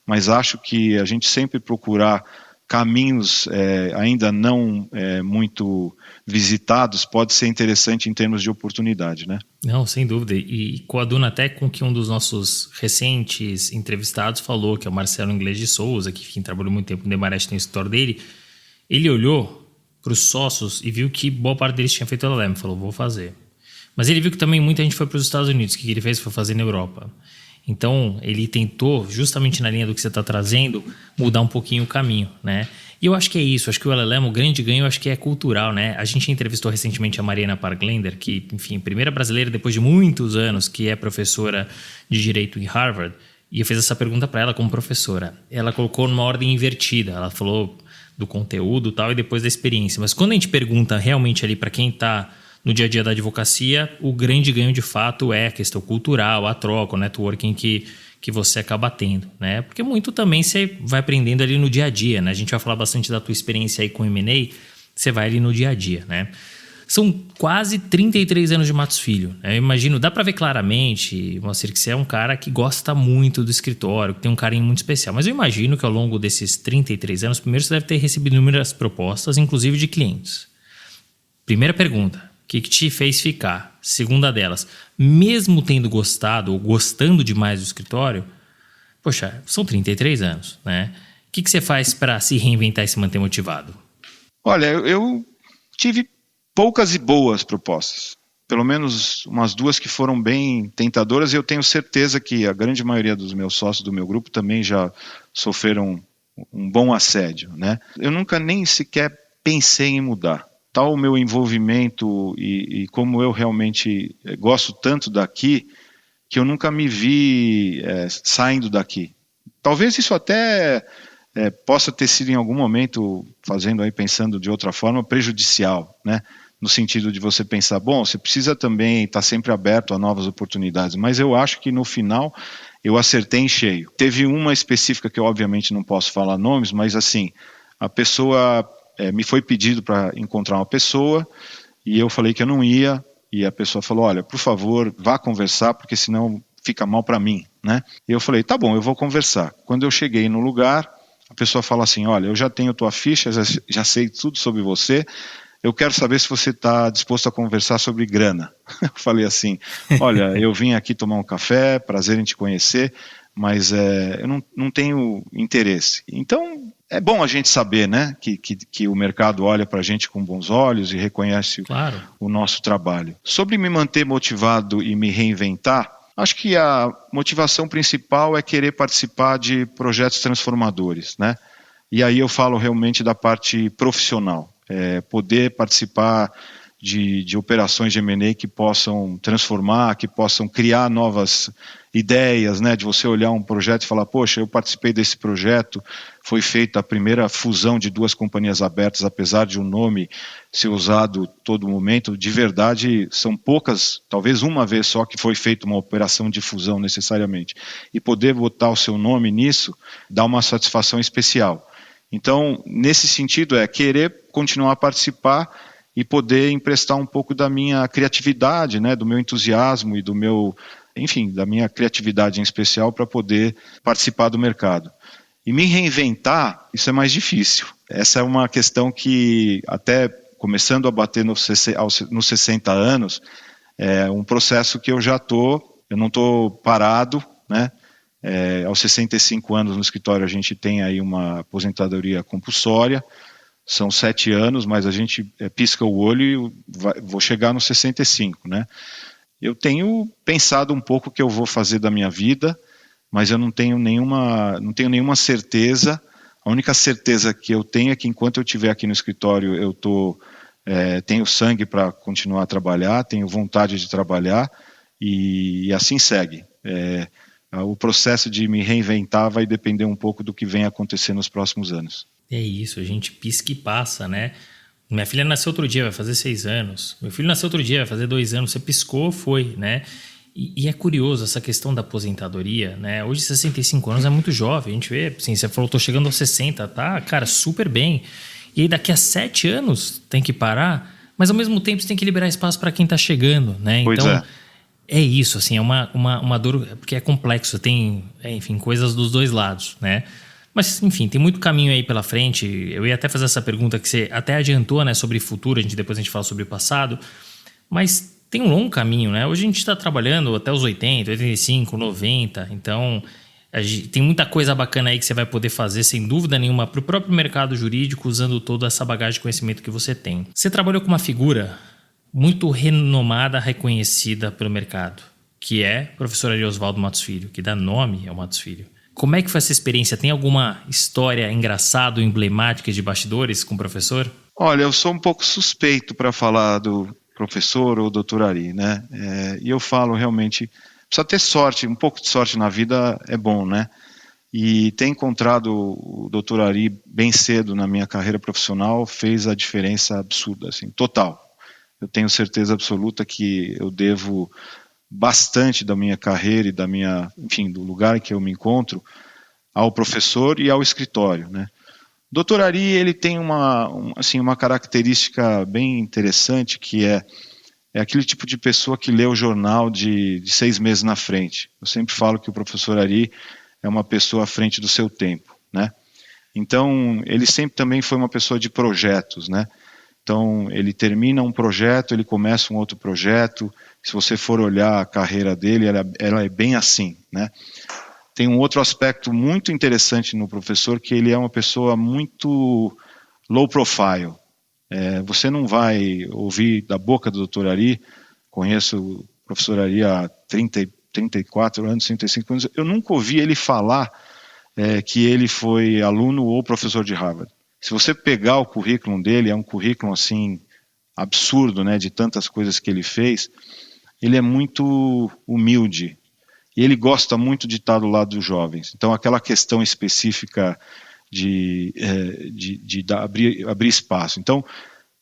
mas acho que a gente sempre procurar caminhos ainda não muito visitados pode ser interessante em termos de oportunidade, né? Não, sem dúvida. E coaduna até com que um dos nossos recentes entrevistados falou, que é o Marcelo Inglês de Souza, que enfim, trabalhou muito tempo no Demarest, tem o escritório dele. Ele olhou para os sócios e viu que boa parte deles tinha feito LLM, falou, vou fazer. Mas ele viu que também muita gente foi para os Estados Unidos, o que ele fez foi fazer na Europa. Então, ele tentou, justamente na linha do que você está trazendo, mudar um pouquinho o caminho, né? E eu acho que é isso, acho que o LLM, o grande ganho, eu acho que é cultural, né? A gente entrevistou recentemente a Mariana Parglender, que, enfim, primeira brasileira depois de muitos anos, que é professora de Direito em Harvard, e eu fiz essa pergunta para ela como professora. Ela colocou numa ordem invertida, ela falou do conteúdo e tal, e depois da experiência. Mas quando a gente pergunta realmente ali para quem está no dia a dia da advocacia, o grande ganho de fato é a questão cultural, a troca, o networking que você acaba tendo, né? Porque muito também você vai aprendendo ali no dia a dia, né? A gente vai falar bastante da tua experiência aí com o M&A, você vai ali no dia a dia, né? São quase 33 anos de Matos Filho, né? Eu imagino, dá para ver claramente, Moacir, que você é um cara que gosta muito do escritório, que tem um carinho muito especial. Mas eu imagino que ao longo desses 33 anos, primeiro você deve ter recebido inúmeras propostas, inclusive de clientes. Primeira pergunta, o que te fez ficar? Segunda delas, mesmo tendo gostado ou gostando demais do escritório, poxa, são 33 anos, né? O que você faz para se reinventar e se manter motivado? Olha, eu tive poucas e boas propostas, pelo menos umas 2 que foram bem tentadoras, e eu tenho certeza que a grande maioria dos meus sócios do meu grupo também já sofreram um bom assédio, né? Eu nunca nem sequer pensei em mudar. Tal o meu envolvimento e como eu realmente gosto tanto daqui, que eu nunca me vi saindo daqui. Talvez isso até possa ter sido em algum momento, pensando de outra forma, prejudicial, né? no sentido de você pensar, bom, você precisa também estar sempre aberto a novas oportunidades, mas eu acho que no final eu acertei em cheio. Teve uma específica que eu obviamente não posso falar nomes, mas assim, a pessoa, me foi pedido para encontrar uma pessoa e eu falei que eu não ia, e a pessoa falou, olha, por favor, vá conversar, porque senão fica mal para mim, né? E eu falei, tá bom, eu vou conversar. Quando eu cheguei no lugar, a pessoa fala assim, olha, eu já tenho tua ficha, já sei tudo sobre você, eu quero saber se você está disposto a conversar sobre grana. Eu falei assim, olha, eu vim aqui tomar um café, prazer em te conhecer, mas eu não tenho interesse. Então, é bom a gente saber, né, que o mercado olha para a gente com bons olhos e reconhece Claro. o nosso trabalho. Sobre me manter motivado e me reinventar, acho que a motivação principal é querer participar de projetos transformadores, né? E aí eu falo realmente da parte profissional. Poder participar de operações de M&A que possam transformar, que possam criar novas ideias, né? De você olhar um projeto e falar, poxa, eu participei desse projeto, foi feita a primeira fusão de 2 companhias abertas, apesar de um nome ser usado todo momento, de verdade são poucas, talvez uma vez só que foi feita uma operação de fusão necessariamente. E poder botar o seu nome nisso dá uma satisfação especial. Então, nesse sentido, querer continuar a participar e poder emprestar um pouco da minha criatividade, né, do meu entusiasmo e da minha criatividade em especial para poder participar do mercado. E me reinventar, isso é mais difícil. Essa é uma questão que, até começando a bater nos 60 anos, é um processo que eu não estou parado, né? Aos 65 anos no escritório a gente tem aí uma aposentadoria compulsória, são 7 anos, mas a gente pisca o olho e vou chegar nos 65, né? Eu tenho pensado um pouco o que eu vou fazer da minha vida, mas eu não tenho nenhuma certeza. A única certeza que eu tenho é que enquanto eu estiver aqui no escritório eu tenho sangue para continuar a trabalhar, tenho vontade de trabalhar e assim segue. O processo de me reinventar vai depender um pouco do que vem acontecer nos próximos anos. É isso, a gente pisca e passa, né? Minha filha nasceu outro dia, vai fazer 6 anos. Meu filho nasceu outro dia, vai fazer 2 anos. Você piscou, foi, né? E é curioso essa questão da aposentadoria, né? Hoje 65 anos é muito jovem, a gente vê, assim, você falou, tô chegando aos 60, tá, cara, super bem. E aí daqui a 7 anos tem que parar, mas ao mesmo tempo você tem que liberar espaço para quem tá chegando, né? Pois então, é isso, assim, é uma dor, porque é complexo, tem, enfim, coisas dos dois lados, né? Mas, enfim, tem muito caminho aí pela frente. Eu ia até fazer essa pergunta que você até adiantou, né, sobre futuro, depois a gente fala sobre o passado, mas tem um longo caminho, né? Hoje a gente está trabalhando até os 80, 85, 90, então tem muita coisa bacana aí que você vai poder fazer, sem dúvida nenhuma, para o próprio mercado jurídico, usando toda essa bagagem de conhecimento que você tem. Você trabalhou com uma figura muito renomada, reconhecida pelo mercado, que é o professor Ari Oswaldo Matos Filho, que dá nome ao Matos Filho. Como é que foi essa experiência? Tem alguma história engraçada ou emblemática de bastidores com o professor? Olha, eu sou um pouco suspeito para falar do professor ou doutor Ari, né? E eu falo realmente, precisa ter sorte, um pouco de sorte na vida é bom, né? E ter encontrado o doutor Ari bem cedo na minha carreira profissional fez a diferença absurda, assim, total. Eu tenho certeza absoluta que eu devo bastante da minha carreira e do lugar em que eu me encontro ao professor e ao escritório, né? O Dr. Ari, ele tem uma característica bem interessante, que é aquele tipo de pessoa que lê o jornal de 6 meses na frente. Eu sempre falo que o professor Ari é uma pessoa à frente do seu tempo, né? Então, ele sempre também foi uma pessoa de projetos, né? Então, ele termina um projeto, ele começa um outro projeto. Se você for olhar a carreira dele, ela é bem assim, né? Tem um outro aspecto muito interessante no professor, que ele é uma pessoa muito low profile. Você não vai ouvir da boca do Dr. Ari, conheço o professor Ari há 34 anos, 35 anos, eu nunca ouvi ele falar que ele foi aluno ou professor de Harvard. Se você pegar o currículo dele, é um currículo assim absurdo, né, de tantas coisas que ele fez. Ele é muito humilde e ele gosta muito de estar do lado dos jovens. Então, aquela questão específica de abrir espaço. Então,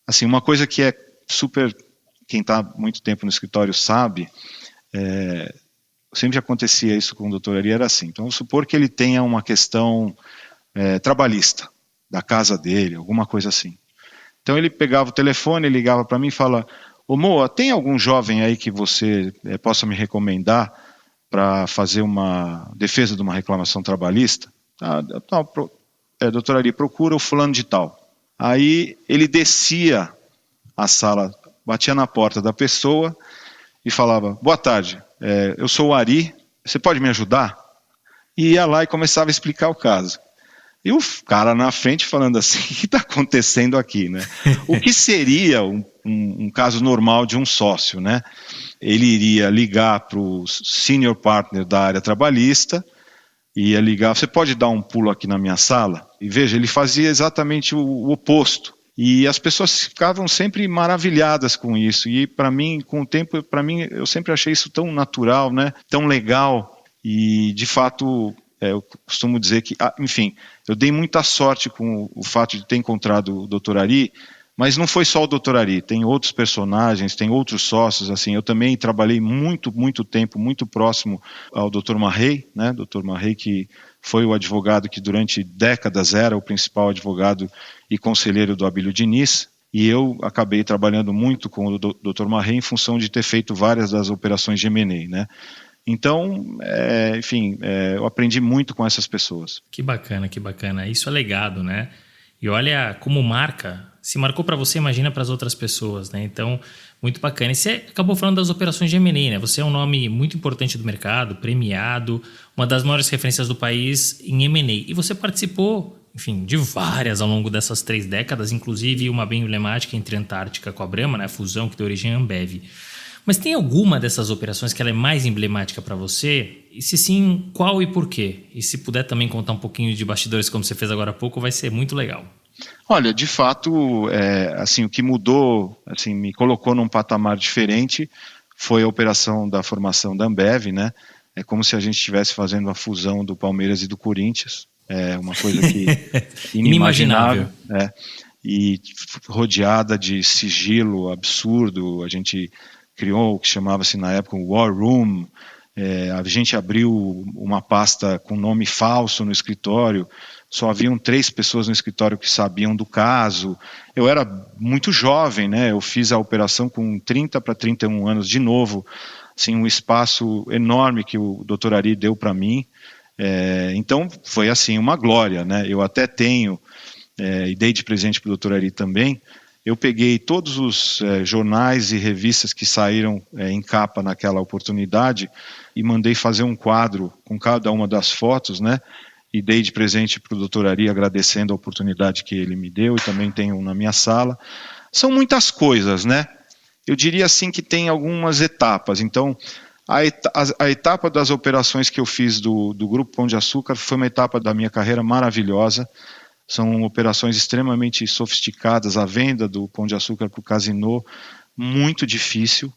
assim, uma coisa que é super, quem está muito tempo no escritório sabe, sempre acontecia isso com o Dr. Ari, era assim. Então, vamos supor que ele tenha uma questão trabalhista da casa dele, alguma coisa assim. Então ele pegava o telefone, ligava para mim e fala: ô Moa, tem algum jovem aí que você possa me recomendar para fazer uma defesa de uma reclamação trabalhista? Doutor Ari, procura o fulano de tal. Aí ele descia a sala, batia na porta da pessoa e falava: boa tarde, eu sou o Ari, você pode me ajudar? E ia lá e começava a explicar o caso. E o cara na frente falando assim: o que está acontecendo aqui, né? O que seria um caso normal de um sócio, né? Ele iria ligar para o senior partner da área trabalhista, ia ligar: você pode dar um pulo aqui na minha sala? E veja, ele fazia exatamente o oposto. E as pessoas ficavam sempre maravilhadas com isso. E para mim, com o tempo, eu sempre achei isso tão natural, né? Tão legal. E de fato, eu costumo dizer que, enfim, eu dei muita sorte com o fato de ter encontrado o Dr. Ari, mas não foi só o Dr. Ari, tem outros personagens, tem outros sócios, assim. Eu também trabalhei muito tempo, muito próximo ao Dr. Marrey, né? Dr. Marrey, que foi o advogado que durante décadas era o principal advogado e conselheiro do Abílio Diniz, e eu acabei trabalhando muito com o Dr. Marrey em função de ter feito várias das operações de M&A, né? Então, enfim, eu aprendi muito com essas pessoas. Que bacana, que bacana. Isso é legado, né? E olha como marca. Se marcou para você, imagina para as outras pessoas, né? Então, muito bacana. E você acabou falando das operações de M&A, né? Você é um nome muito importante do mercado, premiado, uma das maiores referências do país em M&A. E você participou, enfim, de várias ao longo dessas 3 décadas, inclusive uma bem emblemática entre a Antártica com a Brahma, né? A fusão que deu origem à Ambev. Mas tem alguma dessas operações que ela é mais emblemática para você? E se sim, qual e por quê? E se puder também contar um pouquinho de bastidores, como você fez agora há pouco, vai ser muito legal. Olha, de fato, assim, o que mudou, assim, me colocou num patamar diferente foi a operação da formação da Ambev, né? É como se a gente estivesse fazendo a fusão do Palmeiras e do Corinthians. É uma coisa que inimaginável. E rodeada de sigilo absurdo. A gente criou o que chamava-se na época um War Room. A gente abriu uma pasta com nome falso no escritório. Só haviam 3 pessoas no escritório que sabiam do caso. Eu era muito jovem, né? Eu fiz a operação com 30 para 31 anos de novo. Assim, um espaço enorme que o Dr. Ari deu para mim. Então, foi assim, uma glória, né? Eu até tenho, e dei de presente para o Dr. Ari também, eu peguei todos os jornais e revistas que saíram em capa naquela oportunidade e mandei fazer um quadro com cada uma das fotos, né? E dei de presente para o Dr. Ari, agradecendo a oportunidade que ele me deu, e também tenho na minha sala. São muitas coisas, né? Eu diria assim que tem algumas etapas. Então, a etapa das operações que eu fiz do Grupo Pão de Açúcar foi uma etapa da minha carreira maravilhosa. São operações extremamente sofisticadas. A venda do Pão de Açúcar para o Casino, muito difícil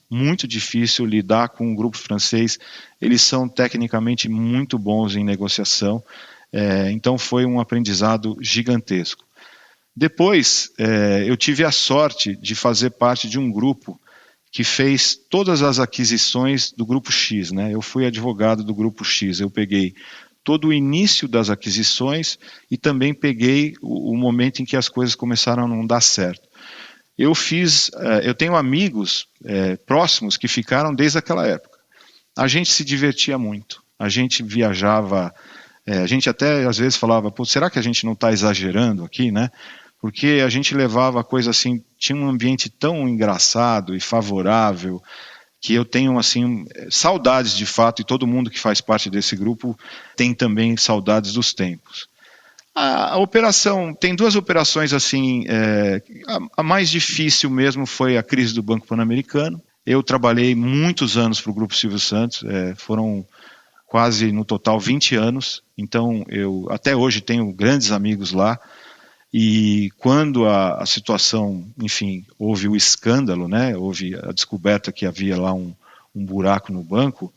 lidar com o grupo francês. Eles são tecnicamente muito bons em negociação. Então foi um aprendizado gigantesco. Depois, eu tive a sorte de fazer parte de um grupo que fez todas as aquisições do Grupo X, né? Eu fui advogado do Grupo X, eu peguei todo o início das aquisições e também peguei o momento em que as coisas começaram a não dar certo. Eu tenho amigos próximos que ficaram desde aquela época. A gente se divertia muito, a gente viajava, a gente até às vezes falava: pô, será que a gente não está exagerando aqui, né? Porque a gente levava a coisa assim, tinha um ambiente tão engraçado e favorável, que eu tenho assim saudades de fato, e todo mundo que faz parte desse grupo tem também saudades dos tempos. A operação, tem 2 operações assim, a mais difícil mesmo foi a crise do Banco Pan-Americano. Eu trabalhei muitos anos para o Grupo Silvio Santos, foram quase no total 20 anos, então eu até hoje tenho grandes amigos lá. E quando a situação, enfim, houve o escândalo, né, houve a descoberta que havia lá um buraco no banco,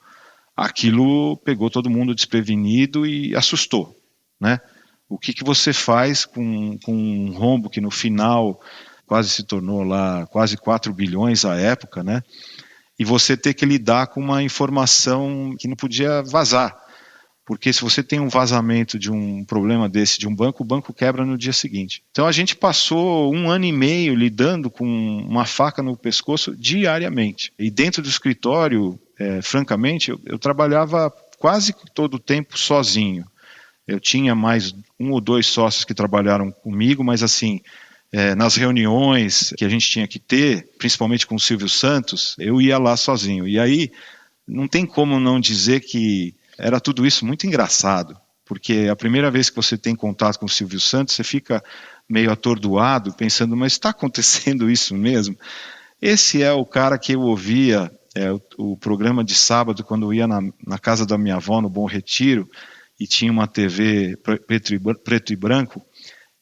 aquilo pegou todo mundo desprevenido e assustou, né? O que você faz com um rombo que no final quase se tornou lá quase 4 bilhões à época, né? E você ter que lidar com uma informação que não podia vazar. Porque se você tem um vazamento de um problema desse de um banco, o banco quebra no dia seguinte. Então a gente passou 1 ano e meio lidando com uma faca no pescoço diariamente. E dentro do escritório, francamente, eu trabalhava quase todo o tempo sozinho. Eu tinha mais 1 ou 2 sócios que trabalharam comigo, mas assim, nas reuniões que a gente tinha que ter, principalmente com o Silvio Santos, eu ia lá sozinho. E aí não tem como não dizer que era tudo isso muito engraçado, porque a primeira vez que você tem contato com o Silvio Santos, você fica meio atordoado, pensando, mas está acontecendo isso mesmo? Esse é o cara que eu ouvia, o programa de sábado, quando eu ia na casa da minha avó, no Bom Retiro, e tinha uma TV preto e branco,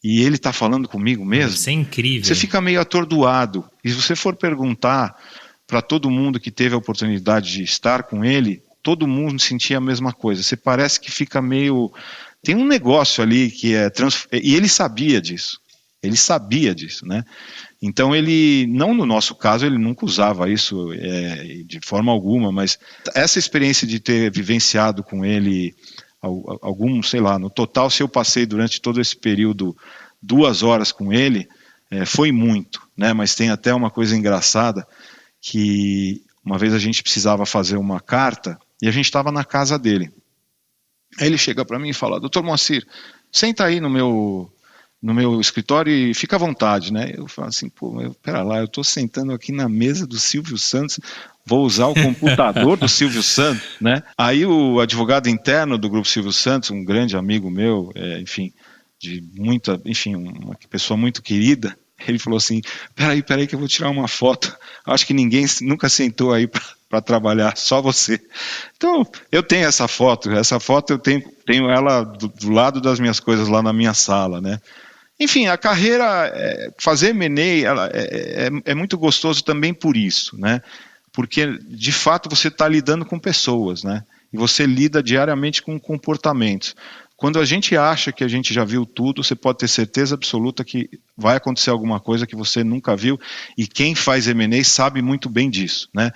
e ele está falando comigo mesmo. Isso é incrível. Você fica meio atordoado, e se você for perguntar para todo mundo que teve a oportunidade de estar com ele, todo mundo sentia a mesma coisa. Você parece que fica meio... Tem um negócio ali que é... E ele sabia disso. Ele sabia disso, né? Então ele, não no nosso caso, ele nunca usava isso de forma alguma, mas essa experiência de ter vivenciado com ele sei lá, no total, se eu passei durante todo esse período 2 horas com ele, foi muito, né? Mas tem até uma coisa engraçada, que uma vez a gente precisava fazer uma carta, e a gente estava na casa dele. Aí ele chega para mim e fala, Dr. Moacir, senta aí no meu escritório e fica à vontade, né? Eu falo assim, pera lá, eu estou sentando aqui na mesa do Silvio Santos, vou usar o computador do Silvio Santos, né? Aí o advogado interno do Grupo Silvio Santos, um grande amigo meu, uma pessoa muito querida, ele falou assim, peraí que eu vou tirar uma foto, acho que ninguém nunca sentou aí para trabalhar, só você. Então, eu tenho essa foto eu tenho ela do lado das minhas coisas lá na minha sala, né? Enfim, a carreira, fazer M&A é muito gostoso também por isso, né? Porque, de fato, você está lidando com pessoas, né? E você lida diariamente com comportamentos. Quando a gente acha que a gente já viu tudo, você pode ter certeza absoluta que vai acontecer alguma coisa que você nunca viu, e quem faz M&A sabe muito bem disso, né?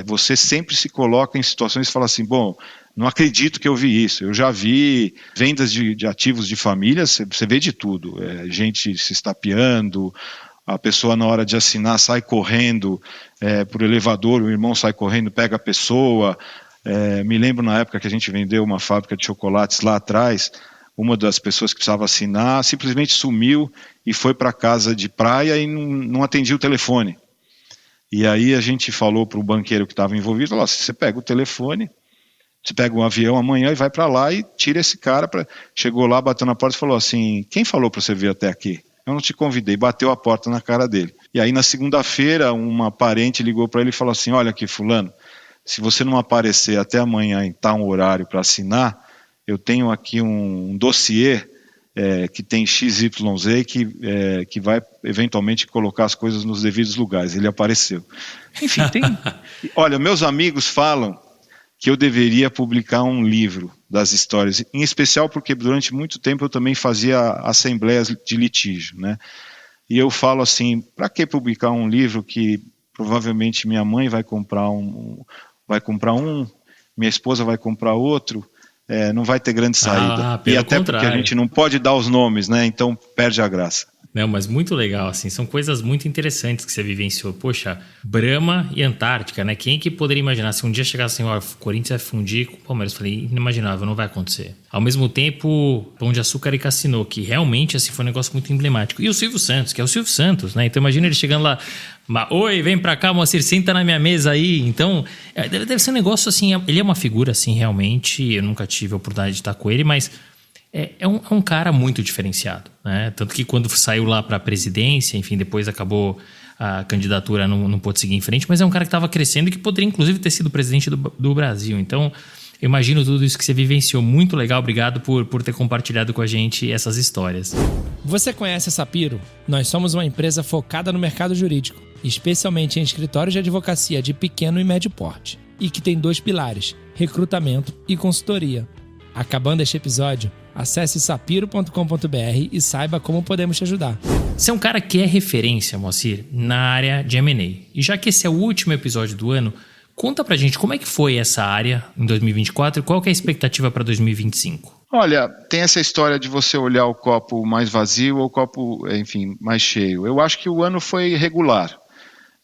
Você sempre se coloca em situações e fala assim, bom, não acredito que eu vi isso, eu já vi vendas de ativos de famílias, você vê de tudo, gente se estapeando, a pessoa na hora de assinar sai correndo por elevador, o irmão sai correndo, pega a pessoa. Me lembro na época que a gente vendeu uma fábrica de chocolates lá atrás, uma das pessoas que precisava assinar simplesmente sumiu e foi para casa de praia e não atendia o telefone. E aí a gente falou para o banqueiro que estava envolvido, falou, você pega o telefone, você pega um avião amanhã e vai para lá e tira esse cara. Chegou lá, bateu na porta e falou assim, quem falou para você vir até aqui? Eu não te convidei, bateu a porta na cara dele. E aí na segunda-feira uma parente ligou para ele e falou assim, olha aqui fulano, se você não aparecer até amanhã em tal horário para assinar, eu tenho aqui um dossiê que tem XYZ que vai eventualmente colocar as coisas nos devidos lugares. Ele apareceu. Enfim, olha, meus amigos falam que eu deveria publicar um livro das histórias, em especial porque durante muito tempo eu também fazia assembleias de litígio, né? E eu falo assim, para que publicar um livro que provavelmente minha mãe vai comprar minha esposa vai comprar outro, não vai ter grande saída. E até contrário, porque a gente não pode dar os nomes, né? Então perde a graça. Não, mas muito legal, assim, são coisas muito interessantes que você vivenciou. Poxa, Brahma e Antártica, né? Quem que poderia imaginar? Se um dia chegasse assim, ó, o Corinthians vai fundir com o Palmeiras, eu falei, inimaginável, não vai acontecer. Ao mesmo tempo, Pão de Açúcar e Cassino, que realmente, assim, foi um negócio muito emblemático. E o Silvio Santos, que é o Silvio Santos, né? Então imagina ele chegando lá, oi, vem pra cá, Moacir, senta na minha mesa aí. Então, deve ser um negócio, assim, ele é uma figura, assim, realmente, eu nunca tive a oportunidade de estar com ele, mas... É um cara muito diferenciado, né? Tanto que quando saiu lá para a presidência, enfim, depois acabou a candidatura, não pôde seguir em frente, mas é um cara que estava crescendo e que poderia, inclusive, ter sido presidente do Brasil. Então, eu imagino tudo isso que você vivenciou. Muito legal, obrigado por ter compartilhado com a gente essas histórias. Você conhece a Sapiro? Nós somos uma empresa focada no mercado jurídico, especialmente em escritórios de advocacia de pequeno e médio porte, e que tem 2 pilares, recrutamento e consultoria. Acabando este episódio, acesse sapiro.com.br e saiba como podemos te ajudar. Você é um cara que é referência, Moacir, na área de M&A. E já que esse é o último episódio do ano, conta pra gente como é que foi essa área em 2024 e qual que é a expectativa para 2025. Olha, tem essa história de você olhar o copo mais vazio ou o copo, enfim, mais cheio. Eu acho que o ano foi regular.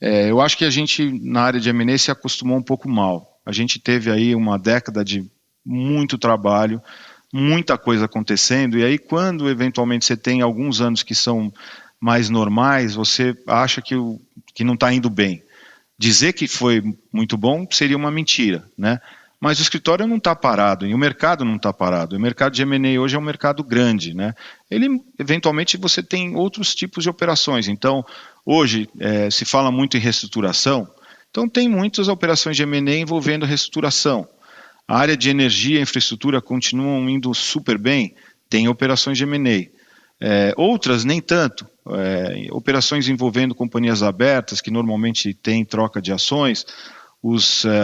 Eu acho que a gente, na área de M&A, se acostumou um pouco mal. A gente teve aí uma década de muito trabalho, muita coisa acontecendo, e aí quando eventualmente você tem alguns anos que são mais normais, você acha que não está indo bem. Dizer que foi muito bom seria uma mentira, né? Mas o escritório não está parado, e o mercado não está parado. O mercado de M&A hoje é um mercado grande, né? Ele, eventualmente, você tem outros tipos de operações. Então, hoje, se fala muito em reestruturação, então tem muitas operações de M&A envolvendo reestruturação. A área de energia e infraestrutura continuam indo super bem, tem operações de M&A. Outras nem tanto, operações envolvendo companhias abertas, que normalmente têm troca de ações,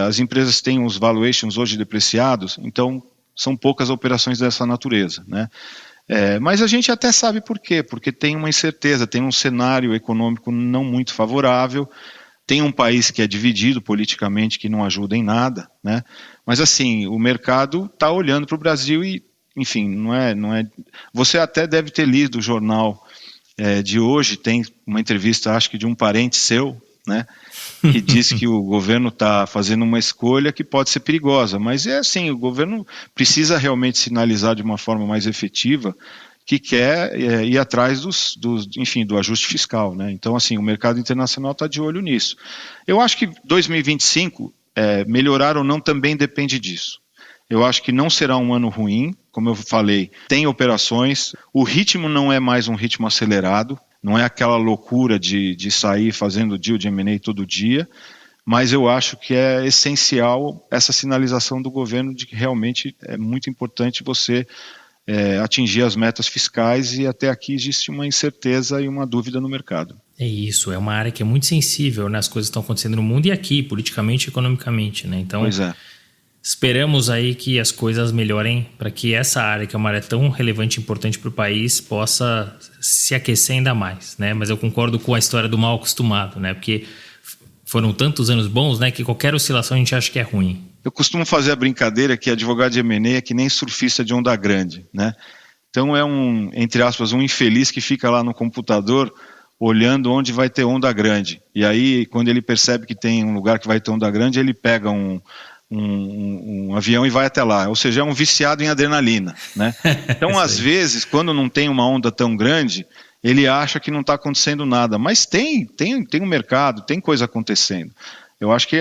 as empresas têm os valuations hoje depreciados, então são poucas operações dessa natureza, né? Mas a gente até sabe por quê, porque tem uma incerteza, tem um cenário econômico não muito favorável, tem um país que é dividido politicamente, que não ajuda em nada, né? Mas assim, o mercado está olhando para o Brasil e, enfim, não é. Você até deve ter lido o jornal de hoje, tem uma entrevista, acho que de um parente seu, né? Que diz que o governo está fazendo uma escolha que pode ser perigosa, mas é assim, o governo precisa realmente sinalizar de uma forma mais efetiva que quer ir atrás do ajuste fiscal, né? Então, assim, o mercado internacional está de olho nisso. Eu acho que 2025, melhorar ou não, também depende disso. Eu acho que não será um ano ruim, como eu falei, tem operações, o ritmo não é mais um ritmo acelerado, não é aquela loucura de sair fazendo deal de M&A todo dia, mas eu acho que é essencial essa sinalização do governo de que realmente é muito importante você atingir as metas fiscais, e até aqui existe uma incerteza e uma dúvida no mercado. É isso, é uma área que é muito sensível, né? As coisas estão acontecendo no mundo e aqui, politicamente e economicamente, né? Então, pois é. Esperamos aí que as coisas melhorem para que essa área, que é uma área tão relevante e importante para o país, possa se aquecer ainda mais, né? Mas eu concordo com a história do mal acostumado, né? Porque foram tantos anos bons, né? Que qualquer oscilação a gente acha que é ruim. Eu costumo fazer a brincadeira que advogado de M&A é que nem surfista de onda grande, né? Então é entre aspas, um infeliz que fica lá no computador olhando onde vai ter onda grande. E aí, quando ele percebe que tem um lugar que vai ter onda grande, ele pega um avião e vai até lá. Ou seja, é um viciado em adrenalina, né? Então, às vezes, quando não tem uma onda tão grande, ele acha que não está acontecendo nada. Mas tem um mercado, tem coisa acontecendo. Eu acho que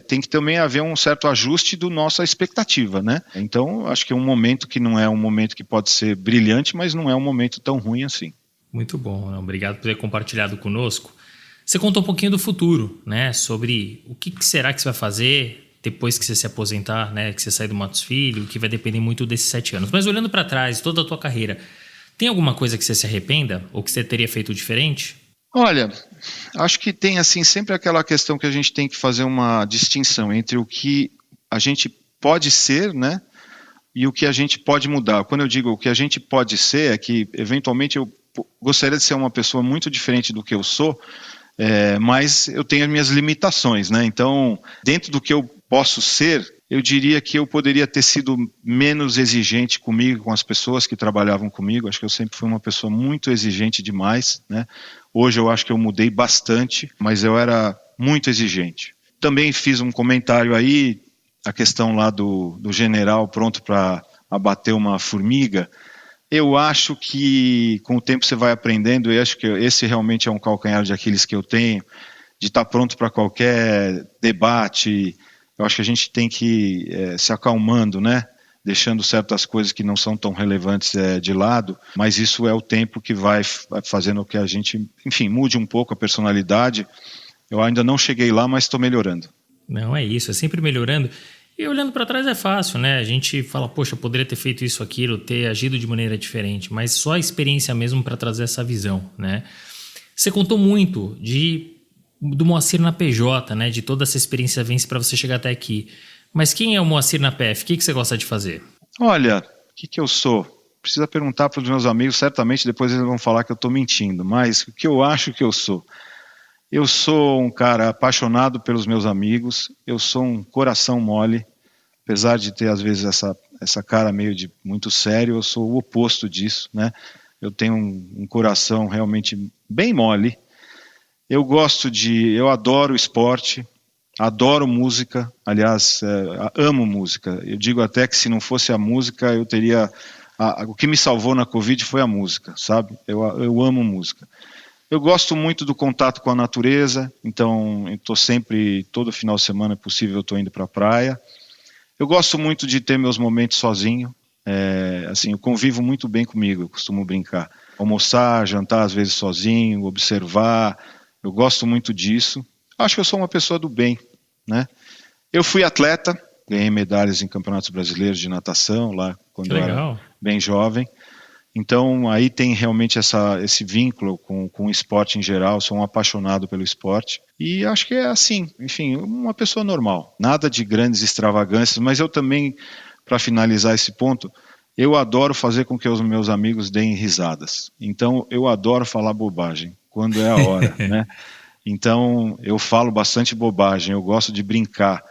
tem que também haver um certo ajuste da nossa expectativa, né? Então, acho que é um momento que não é um momento que pode ser brilhante, mas não é um momento tão ruim assim. Muito bom, obrigado por ter compartilhado conosco. Você contou um pouquinho do futuro, né? Sobre o que será que você vai fazer depois que você se aposentar, né? Que você sair do Matos Filho, que vai depender muito desses 7 anos. Mas olhando para trás, toda a tua carreira, tem alguma coisa que você se arrependa ou que você teria feito diferente? Olha, acho que tem assim sempre aquela questão que a gente tem que fazer uma distinção entre o que a gente pode ser, né, e o que a gente pode mudar. Quando eu digo o que a gente pode ser, é que eventualmente eu gostaria de ser uma pessoa muito diferente do que eu sou, mas eu tenho as minhas limitações, né? Então, dentro do que eu posso ser, eu diria que eu poderia ter sido menos exigente comigo, com as pessoas que trabalhavam comigo. Acho que eu sempre fui uma pessoa muito exigente demais, né? Hoje eu acho que eu mudei bastante, mas eu era muito exigente. Também fiz um comentário aí, a questão lá do general pronto para abater uma formiga. Eu acho que com o tempo você vai aprendendo, e acho que esse realmente é um calcanhar de Aquiles que eu tenho, de estar pronto para qualquer debate. Eu acho que a gente tem que se acalmando, né? Deixando certas coisas que não são tão relevantes de lado, mas isso é o tempo que vai fazendo com que a gente, enfim, mude um pouco a personalidade. Eu ainda não cheguei lá, mas estou melhorando. Não, é isso, é sempre melhorando. E olhando para trás é fácil, né? A gente fala, poxa, eu poderia ter feito isso, aquilo, ter agido de maneira diferente, mas só a experiência mesmo para trazer essa visão, né? Você contou muito do Moacir na PJ, né? De toda essa experiência vence para você chegar até aqui. Mas quem é o Moacir na PF? O que você gosta de fazer? Olha, que eu sou? Precisa perguntar para os meus amigos, certamente depois eles vão falar que eu estou mentindo, mas o que eu acho que eu sou? Eu sou um cara apaixonado pelos meus amigos, eu sou um coração mole, apesar de ter às vezes essa cara meio de muito sério, eu sou o oposto disso, né? Eu tenho um coração realmente bem mole. Eu adoro esporte, adoro música, aliás, amo música. Eu digo até que se não fosse a música, eu teria... o que me salvou na Covid foi a música, sabe? Eu amo música. Eu gosto muito do contato com a natureza, então eu estou sempre, todo final de semana possível, eu estou indo para a praia. Eu gosto muito de ter meus momentos sozinho, assim, eu convivo muito bem comigo, eu costumo brincar. Almoçar, jantar às vezes sozinho, observar, eu gosto muito disso. Acho que eu sou uma pessoa do bem, né? Eu fui atleta, ganhei medalhas em campeonatos brasileiros de natação, lá quando eu era bem jovem. Então, aí tem realmente esse vínculo com o esporte em geral, sou um apaixonado pelo esporte. E acho que é assim, enfim, uma pessoa normal. Nada de grandes extravagâncias, mas eu também, para finalizar esse ponto, eu adoro fazer com que os meus amigos deem risadas. Então, eu adoro falar bobagem, quando é a hora, né? Então, eu falo bastante bobagem, eu gosto de brincar.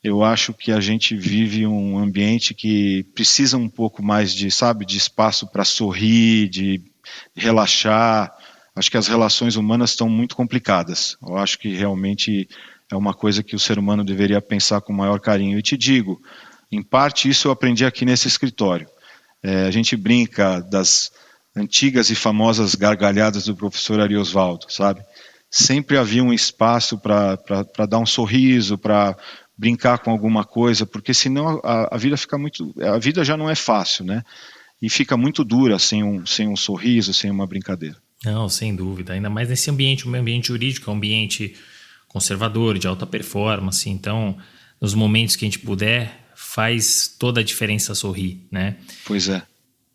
Eu acho que a gente vive um ambiente que precisa um pouco mais de espaço para sorrir, de relaxar. Acho que as relações humanas estão muito complicadas. Eu acho que realmente é uma coisa que o ser humano deveria pensar com maior carinho. E te digo, em parte isso eu aprendi aqui nesse escritório. A gente brinca das antigas e famosas gargalhadas do professor Ari Osvaldo, sabe? Sempre havia um espaço para dar um sorriso, para brincar com alguma coisa, porque senão a vida fica a vida já não é fácil, né? E fica muito dura sem um sorriso, sem uma brincadeira. Não, sem dúvida. Ainda mais nesse ambiente, o ambiente jurídico é um ambiente conservador, de alta performance. Então, nos momentos que a gente puder, faz toda a diferença sorrir, né? Pois é.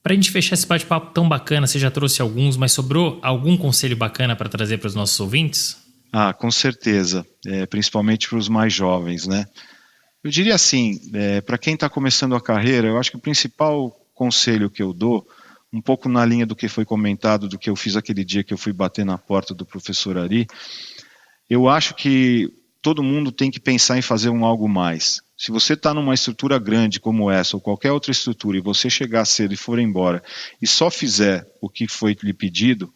Para a gente fechar esse bate-papo tão bacana, você já trouxe alguns, mas sobrou algum conselho bacana para trazer para os nossos ouvintes? Com certeza, principalmente para os mais jovens, né? Eu diria assim, para quem está começando a carreira, eu acho que o principal conselho que eu dou, um pouco na linha do que foi comentado, do que eu fiz aquele dia que eu fui bater na porta do professor Ari, eu acho que todo mundo tem que pensar em fazer algo mais. Se você está numa estrutura grande como essa, ou qualquer outra estrutura, e você chegar cedo e for embora, e só fizer o que foi lhe pedido,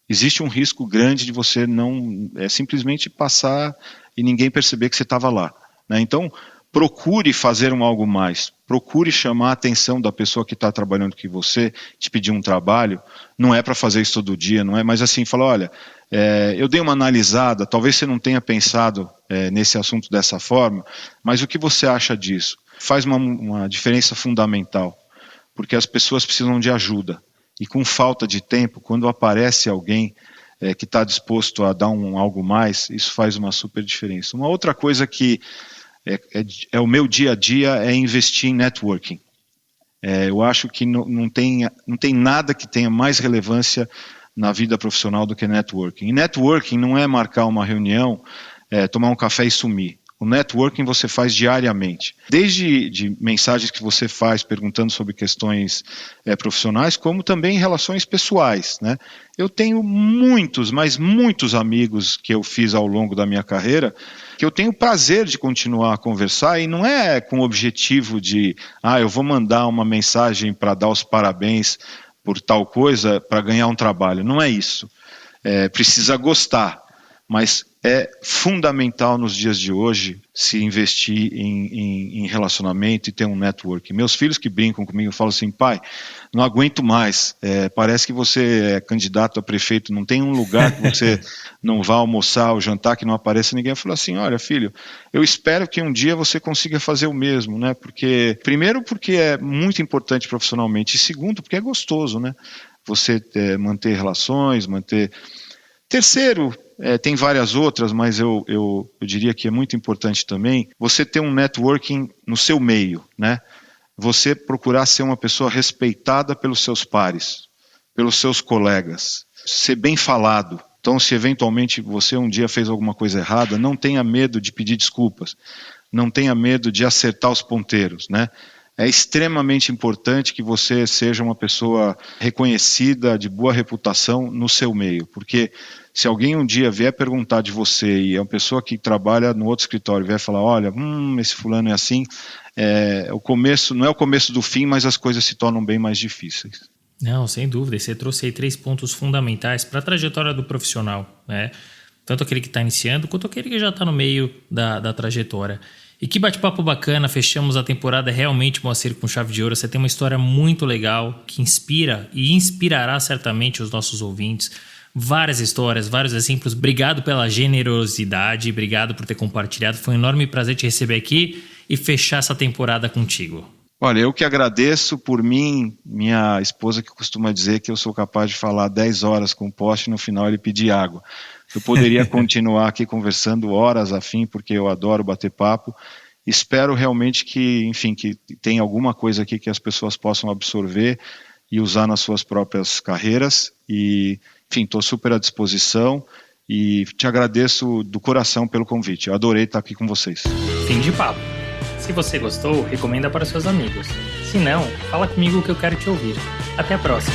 existe um risco grande de você não simplesmente passar e ninguém perceber que você estava lá, né? Então, procure fazer algo mais, procure chamar a atenção da pessoa que está trabalhando com você, te pedir um trabalho. Não é para fazer isso todo dia, não é, mas assim, falar, olha, eu dei uma analisada, talvez você não tenha pensado nesse assunto dessa forma, mas o que você acha disso? Faz uma diferença fundamental, porque as pessoas precisam de ajuda. E com falta de tempo, quando aparece alguém que está disposto a dar algo mais, isso faz uma super diferença. Uma outra coisa que é o meu dia a dia é investir em networking. Eu acho que não tem nada que tenha mais relevância na vida profissional do que networking. E networking não é marcar uma reunião, tomar um café e sumir. O networking você faz diariamente, desde de mensagens que você faz perguntando sobre questões profissionais, como também relações pessoais, né? Eu tenho muitos, mas muitos amigos que eu fiz ao longo da minha carreira, que eu tenho prazer de continuar a conversar, e não é com o objetivo de, eu vou mandar uma mensagem para dar os parabéns por tal coisa, para ganhar um trabalho. Não é isso. Precisa gostar, mas é fundamental nos dias de hoje se investir em relacionamento e ter um network. Meus filhos que brincam comigo falam assim, pai, não aguento mais, parece que você é candidato a prefeito, não tem um lugar que você não vá almoçar ou jantar que não apareça ninguém. Eu falo assim, olha filho, eu espero que um dia você consiga fazer o mesmo, né? Primeiro porque é muito importante profissionalmente, e segundo porque é gostoso, né? Você manter relações, Terceiro, tem várias outras, mas eu diria que é muito importante também você ter um networking no seu meio, né? Você procurar ser uma pessoa respeitada pelos seus pares, pelos seus colegas, ser bem falado. Então, se eventualmente você um dia fez alguma coisa errada, não tenha medo de pedir desculpas, não tenha medo de acertar os ponteiros, né? é extremamente importante que você seja uma pessoa reconhecida, de boa reputação no seu meio, porque se alguém um dia vier perguntar de você e é uma pessoa que trabalha no outro escritório vier falar, olha, esse fulano é assim, o começo, não é o começo do fim, mas as coisas se tornam bem mais difíceis. Não, sem dúvida. Você trouxe aí 3 pontos fundamentais para a trajetória do profissional, né? Tanto aquele que está iniciando, quanto aquele que já está no meio da trajetória. E que bate-papo bacana, fechamos a temporada realmente, Moacir, com chave de ouro. Você tem uma história muito legal, que inspira e inspirará certamente os nossos ouvintes. Várias histórias, vários exemplos. Obrigado pela generosidade, obrigado por ter compartilhado. Foi um enorme prazer te receber aqui e fechar essa temporada contigo. Olha, eu que agradeço. Por mim, minha esposa que costuma dizer que eu sou capaz de falar 10 horas com o poste e no final ele pedir água. Eu poderia continuar aqui conversando horas a fim, porque eu adoro bater papo. Espero realmente que, enfim, que tenha alguma coisa aqui que as pessoas possam absorver e usar nas suas próprias carreiras. E, enfim, estou super à disposição e te agradeço do coração pelo convite. Eu adorei estar aqui com vocês. Fim de papo. Se você gostou, recomenda para seus amigos. Se não, fala comigo que eu quero te ouvir. Até a próxima.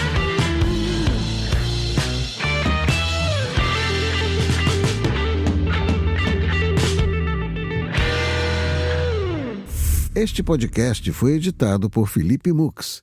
Este podcast foi editado por Felipe Mux.